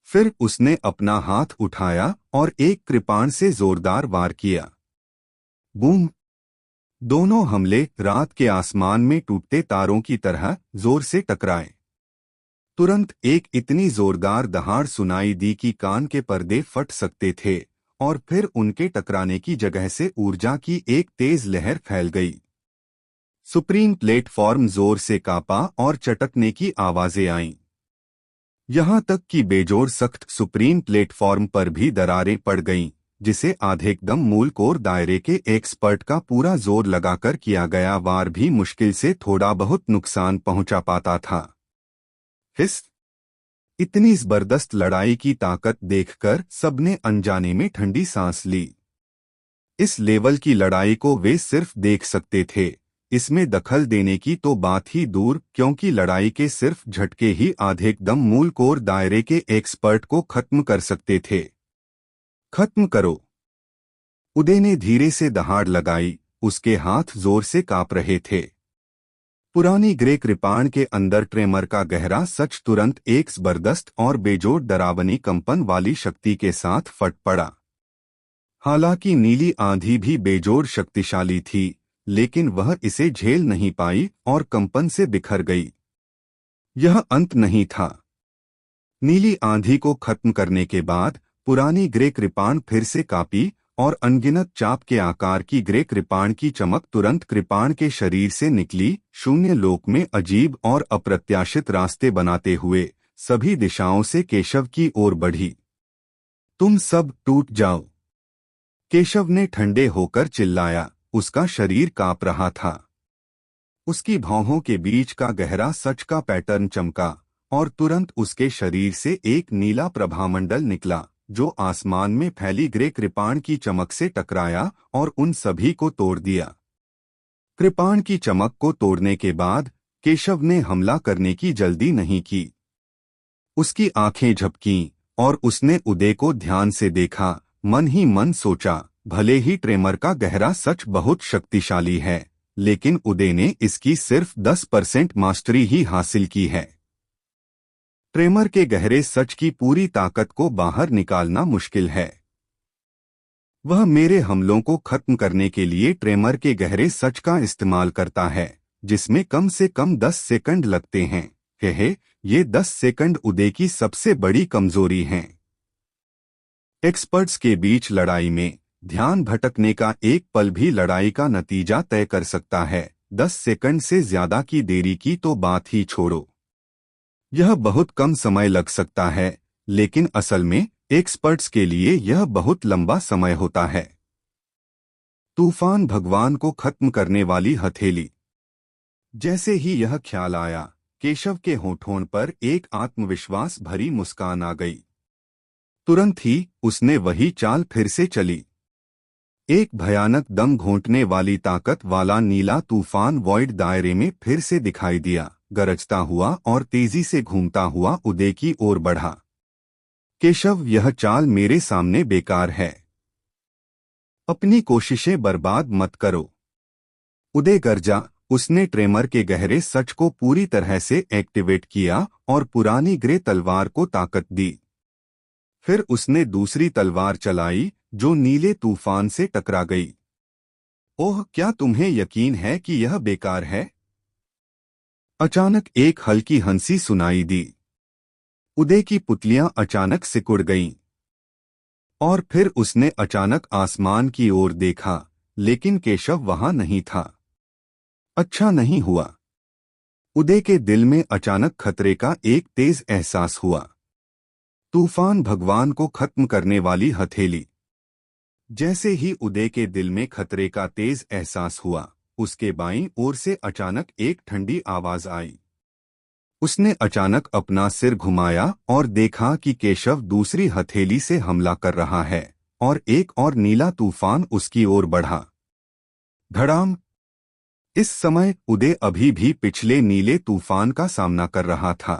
A: फिर उसने अपना हाथ उठाया और एक कृपाण से जोरदार वार किया। बूम! दोनों हमले रात के आसमान में टूटते तारों की तरह जोर से टकराए। तुरंत एक इतनी जोरदार दहाड़ सुनाई दी कि कान के पर्दे फट सकते थे और फिर उनके टकराने की जगह से ऊर्जा की एक तेज लहर फैल गई। सुप्रीम प्लेटफॉर्म जोर से कांपा और चटकने की आवाजें आईं। यहां तक कि बेजोड़ सख्त सुप्रीम प्लेटफॉर्म पर भी दरारें पड़ गईं, जिसे आधेकदम मूल कोर दायरे के एक्सपर्ट का पूरा जोर लगाकर किया गया वार भी मुश्किल से थोड़ा बहुत नुकसान पहुंचा पाता था। हिस इतनी जबरदस्त लड़ाई की ताकत देखकर सबने अनजाने में ठंडी सांस ली। इस लेवल की लड़ाई को वे सिर्फ देख सकते थे, इसमें दखल देने की तो बात ही दूर, क्योंकि लड़ाई के सिर्फ झटके ही आधेकदम मूल कोर दायरे के एक्सपर्ट को खत्म कर सकते थे। खत्म करो। उदय ने धीरे से दहाड़ लगाई, उसके हाथ जोर से कांप रहे थे। पुरानी ग्रे कृपाण के अंदर ट्रेमर का गहरा सच तुरंत एक जबरदस्त और बेजोड़ डरावनी कंपन वाली शक्ति के साथ फट पड़ा। हालांकि नीली आंधी भी बेजोड़ शक्तिशाली थी, लेकिन वह इसे झेल नहीं पाई और कंपन से बिखर गई। यह अंत नहीं था। नीली आंधी को खत्म करने के बाद पुरानी ग्रे कृपाण फिर से कांपी और अनगिनत चाप के आकार की ग्रे कृपाण की चमक तुरंत कृपाण के शरीर से निकली, शून्य लोक में अजीब और अप्रत्याशित रास्ते बनाते हुए सभी दिशाओं से केशव की ओर बढ़ी। तुम सब टूट जाओ, केशव ने ठंडे होकर चिल्लाया। उसका शरीर कांप रहा था। उसकी भौहों के बीच का गहरा सच का पैटर्न चमका और तुरंत उसके शरीर से एक नीला प्रभामंडल निकला, जो आसमान में फैली ग्रे कृपाण की चमक से टकराया और उन सभी को तोड़ दिया। कृपाण की चमक को तोड़ने के बाद केशव ने हमला करने की जल्दी नहीं की। उसकी आंखें झपकीं और उसने उदय को ध्यान से देखा। मन ही मन सोचा, भले ही ट्रेमर का गहरा सच बहुत शक्तिशाली है, लेकिन उदय ने इसकी सिर्फ 10% मास्टरी ही हासिल की है। ट्रेमर के गहरे सच की पूरी ताकत को बाहर निकालना मुश्किल है। वह मेरे हमलों को खत्म करने के लिए ट्रेमर के गहरे सच का इस्तेमाल करता है, जिसमें कम से कम 10 सेकंड लगते हैं। ये 10 सेकंड उदय की सबसे बड़ी कमजोरी हैं। एक्सपर्ट्स के बीच लड़ाई में ध्यान भटकने का एक पल भी लड़ाई का नतीजा तय कर सकता है। 10 सेकंड से ज्यादा की देरी की तो बात ही छोड़ो। यह बहुत कम समय लग सकता है, लेकिन असल में एक्सपर्ट्स के लिए यह बहुत लंबा समय होता है। तूफान भगवान को खत्म करने वाली हथेली। जैसे ही यह ख्याल आया, केशव के होठों पर एक आत्मविश्वास भरी मुस्कान आ गई। तुरंत ही उसने वही चाल फिर से चली। एक भयानक दम घोंटने वाली ताकत वाला नीला तूफान वॉइड दायरे में फिर से दिखाई दिया, गरजता हुआ और तेजी से घूमता हुआ उदय की ओर बढ़ा। केशव, यह चाल मेरे सामने बेकार है। अपनी कोशिशें बर्बाद मत करो। उदय गरजा। उसने ट्रेमर के गहरे सच को पूरी तरह से एक्टिवेट किया और पुरानी ग्रे तलवार को ताकत दी। फिर उसने दूसरी तलवार चलाई, जो नीले तूफान से टकरा गई। ओह, क्या तुम्हें यकीन है कि यह बेकार है? अचानक एक हल्की हंसी सुनाई दी। उदय की पुतलियां अचानक सिकुड़ गईं। और फिर उसने अचानक आसमान की ओर देखा, लेकिन केशव वहां नहीं था। अच्छा नहीं हुआ। उदय के दिल में अचानक खतरे का एक तेज एहसास हुआ। तूफान भगवान को खत्म करने वाली हथेली। जैसे ही उदय के दिल में खतरे का तेज एहसास हुआ, उसके बाईं ओर से अचानक एक ठंडी आवाज आई। उसने अचानक अपना सिर घुमाया और देखा कि केशव दूसरी हथेली से हमला कर रहा है और एक और नीला तूफान उसकी ओर बढ़ा। धड़ाम। इस समय उदय अभी भी पिछले नीले तूफान का सामना कर रहा था।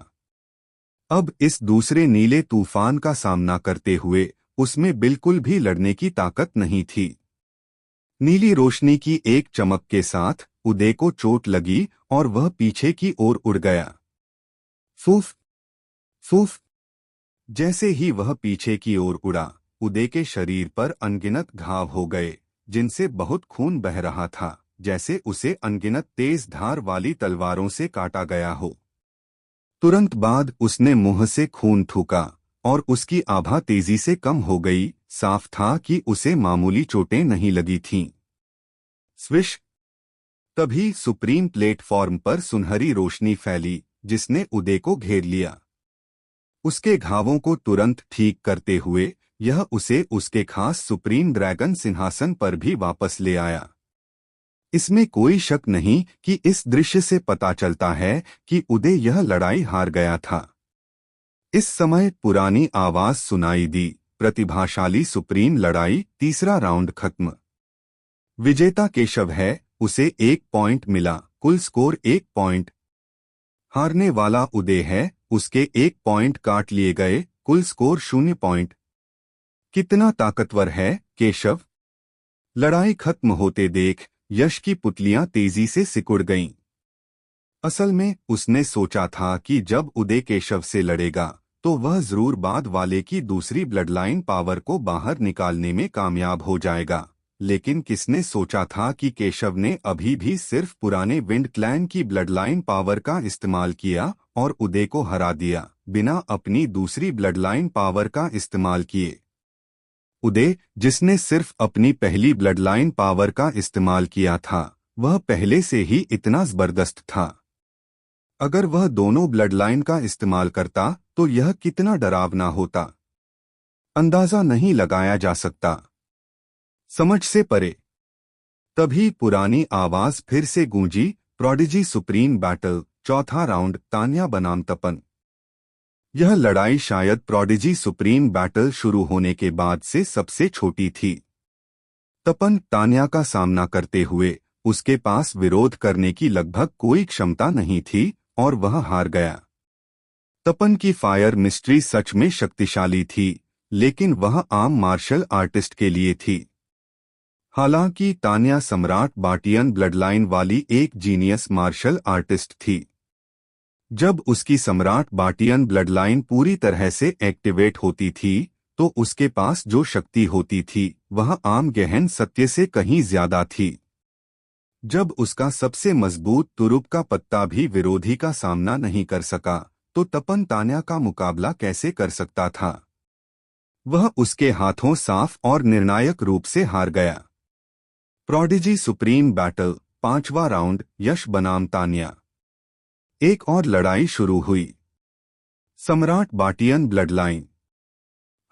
A: अब इस दूसरे नीले तूफान का सामना करते हुए उसमें बिल्कुल भी लड़ने की ताकत नहीं थी। नीली रोशनी की एक चमक के साथ उदय को चोट लगी और वह पीछे की ओर उड़ गया। फूफ फूफ। जैसे ही वह पीछे की ओर उड़ा, उदय के शरीर पर अनगिनत घाव हो गए, जिनसे बहुत खून बह रहा था, जैसे उसे अनगिनत तेज धार वाली तलवारों से काटा गया हो। तुरंत बाद उसने मुंह से खून थूका और उसकी आभा तेजी से कम हो गई। साफ था कि उसे मामूली चोटें नहीं लगी थीं। स्विश! तभी सुप्रीम प्लेटफॉर्म पर सुनहरी रोशनी फैली जिसने उदय को घेर लिया। उसके घावों को तुरंत ठीक करते हुए यह उसे उसके खास सुप्रीम ड्रैगन सिंहासन पर भी वापस ले आया। इसमें कोई शक नहीं कि इस दृश्य से पता चलता है कि उदय यह लड़ाई हार गया था। इस समय पुरानी आवाज सुनाई दी, प्रतिभाशाली सुप्रीम लड़ाई, तीसरा राउंड खत्म। विजेता केशव है, उसे 1 पॉइंट मिला, कुल स्कोर 1 पॉइंट। हारने वाला उदय है, उसके 1 पॉइंट काट लिए गए, कुल स्कोर 0 पॉइंट। कितना ताकतवर है केशव! लड़ाई खत्म होते देख यश की पुतलियां तेजी से सिकुड़ गईं। असल में उसने सोचा था कि जब उदय केशव से लड़ेगा तो वह जरूर बाद वाले की दूसरी ब्लडलाइन पावर को बाहर निकालने में कामयाब हो जाएगा, लेकिन किसने सोचा था कि केशव ने अभी भी सिर्फ पुराने विंड क्लैन की ब्लडलाइन पावर का इस्तेमाल किया और उदय को हरा दिया बिना अपनी दूसरी ब्लडलाइन पावर का इस्तेमाल किए। उदय, जिसने सिर्फ अपनी पहली ब्लडलाइन पावर का इस्तेमाल किया था, वह पहले से ही इतना जबरदस्त था। अगर वह दोनों ब्लडलाइन का इस्तेमाल करता तो यह कितना डरावना होता, अंदाजा नहीं लगाया जा सकता। समझ से परे। तभी पुरानी आवाज फिर से गूंजी, प्रोडिजी सुप्रीम बैटल, चौथा राउंड, तान्या बनाम तपन। यह लड़ाई शायद प्रोडिजी सुप्रीम बैटल शुरू होने के बाद से सबसे छोटी थी। तपन तान्या का सामना करते हुए उसके पास विरोध करने की लगभग कोई क्षमता नहीं थी और वह हार गया। तपन की फायर मिस्ट्री सच में शक्तिशाली थी, लेकिन वह आम मार्शल आर्टिस्ट के लिए थी। हालांकि तान्या सम्राट बाटियन ब्लडलाइन वाली एक जीनियस मार्शल आर्टिस्ट थी। जब उसकी सम्राट बाटियन ब्लडलाइन पूरी तरह से एक्टिवेट होती थी तो उसके पास जो शक्ति होती थी वह आम गहन सत्य से कहीं ज्यादा थी। जब उसका सबसे मजबूत तुरुप का पत्ता भी विरोधी का सामना नहीं कर सका तो तपन तान्या का मुकाबला कैसे कर सकता था। वह उसके हाथों साफ और निर्णायक रूप से हार गया। प्रोडिजी सुप्रीम बैटल, 5वां राउंड, यश बनाम तान्या। एक और लड़ाई शुरू हुई। सम्राट बाटियन ब्लडलाइन।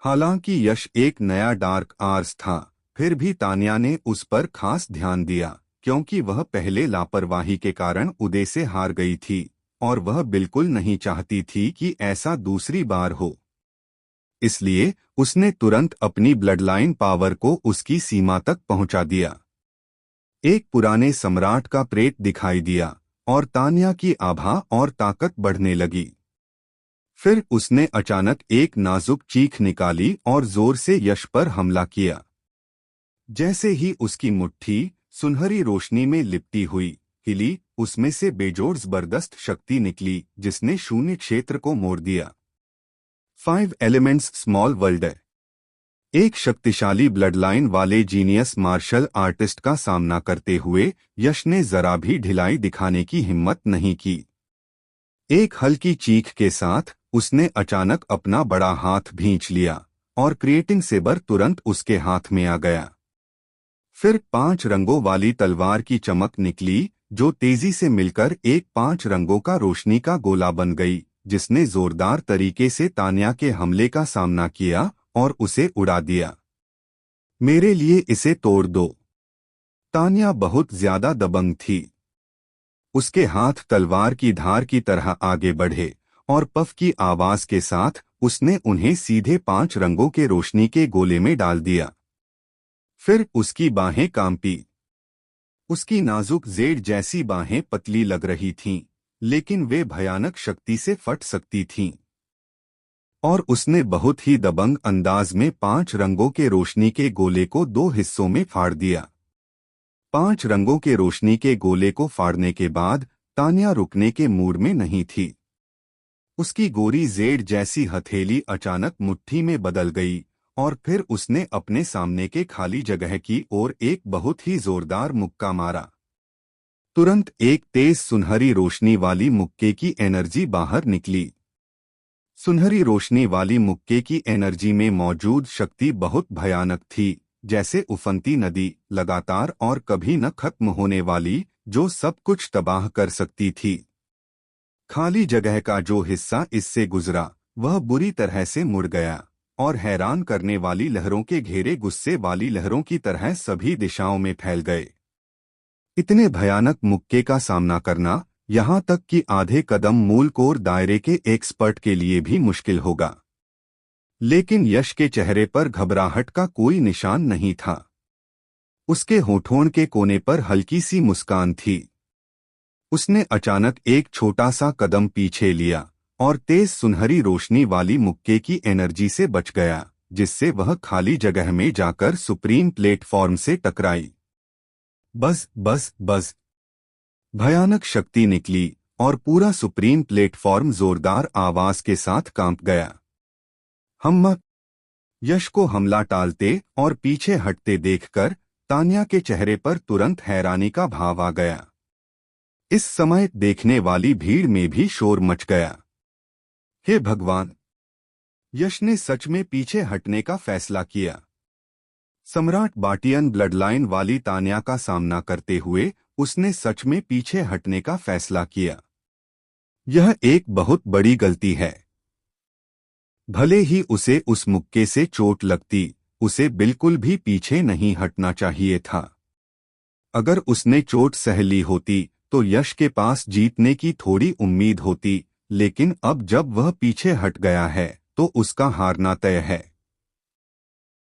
A: हालांकि यश एक नया डार्क आर्स था, फिर भी तान्या ने उस पर खास ध्यान दिया क्योंकि वह पहले लापरवाही के कारण उदय से हार गई थी और वह बिल्कुल नहीं चाहती थी कि ऐसा दूसरी बार हो। इसलिए उसने तुरंत अपनी ब्लडलाइन पावर को उसकी सीमा तक पहुंचा दिया। एक पुराने सम्राट का प्रेत दिखाई दिया और तान्या की आभा और ताकत बढ़ने लगी। फिर उसने अचानक एक नाजुक चीख निकाली और जोर से यश पर हमला किया। जैसे ही उसकी मुट्ठी सुनहरी रोशनी में लिपटी हुई हिली, उसमें से बेजोड़ जबरदस्त शक्ति निकली जिसने शून्य क्षेत्र को मोड़ दिया। 5 एलिमेंट्स स्मॉल वर्ल्ड। एक शक्तिशाली ब्लडलाइन वाले जीनियस मार्शल आर्टिस्ट का सामना करते हुए यश ने जरा भी ढिलाई दिखाने की हिम्मत नहीं की। एक हल्की चीख के साथ उसने अचानक अपना बड़ा हाथ भींच लिया और क्रिएटिंग सेबर तुरंत उसके हाथ में आ गया। फिर 5 रंगों वाली तलवार की चमक निकली जो तेजी से मिलकर एक 5 रंगों का रोशनी का गोला बन गई, जिसने जोरदार तरीके से तान्या के हमले का सामना किया और उसे उड़ा दिया। मेरे लिए इसे तोड़ दो। तान्या बहुत ज्यादा दबंग थी। उसके हाथ तलवार की धार की तरह आगे बढ़े और पफ की आवाज के साथ उसने उन्हें सीधे 5 रंगों के रोशनी के गोले में डाल दिया। फिर उसकी बाहें कांपी। उसकी नाजुक जेड जैसी बाहें पतली लग रही थीं, लेकिन वे भयानक शक्ति से फट सकती थीं। और उसने बहुत ही दबंग अंदाज में 5 रंगों के रोशनी के गोले को 2 हिस्सों में फाड़ दिया। 5 रंगों के रोशनी के गोले को फाड़ने के बाद तान्या रुकने के मूड में नहीं थी। उसकी गोरी जेड जैसी हथेली अचानक मुट्ठी में बदल गई और फिर उसने अपने सामने के खाली जगह की ओर एक बहुत ही जोरदार मुक्का मारा। तुरंत एक तेज सुनहरी रोशनी वाली मुक्के की एनर्जी बाहर निकली। सुनहरी रोशनी वाली मुक्के की एनर्जी में मौजूद शक्ति बहुत भयानक थी, जैसे उफनती नदी, लगातार और कभी न खत्म होने वाली, जो सब कुछ तबाह कर सकती थी। खाली जगह का जो हिस्सा इससे गुजरा वह बुरी तरह से मुड़ गया और हैरान करने वाली लहरों के घेरे गुस्से वाली लहरों की तरह सभी दिशाओं में फैल गए। इतने भयानक मुक्के का सामना करना, यहाँ तक कि आधे कदम मूल कोर दायरे के एक्सपर्ट के लिए भी मुश्किल होगा। लेकिन यश के चेहरे पर घबराहट का कोई निशान नहीं था। उसके होठों के कोने पर हल्की सी मुस्कान थी। उसने अचानक एक छोटा सा कदम पीछे लिया और तेज सुनहरी रोशनी वाली मुक्के की एनर्जी से बच गया, जिससे वह खाली जगह में जाकर सुप्रीम प्लेटफॉर्म से टकराई। बस बस बस, भयानक शक्ति निकली और पूरा सुप्रीम प्लेटफॉर्म जोरदार आवाज के साथ कांप गया। हम यश को हमला टालते और पीछे हटते देखकर तान्या के चेहरे पर तुरंत हैरानी का भाव आ गया। इस समय देखने वाली भीड़ में भी शोर मच गया। हे भगवान! यश ने सच में पीछे हटने का फैसला किया। सम्राट बाटियन ब्लडलाइन वाली तान्या का सामना करते हुए उसने सच में पीछे हटने का फैसला किया। यह एक बहुत बड़ी गलती है। भले ही उसे उस मुक्के से चोट लगती, उसे बिल्कुल भी पीछे नहीं हटना चाहिए था। अगर उसने चोट सह ली होती तो यश के पास जीतने की थोड़ी उम्मीद होती, लेकिन अब जब वह पीछे हट गया है तो उसका हारना तय है।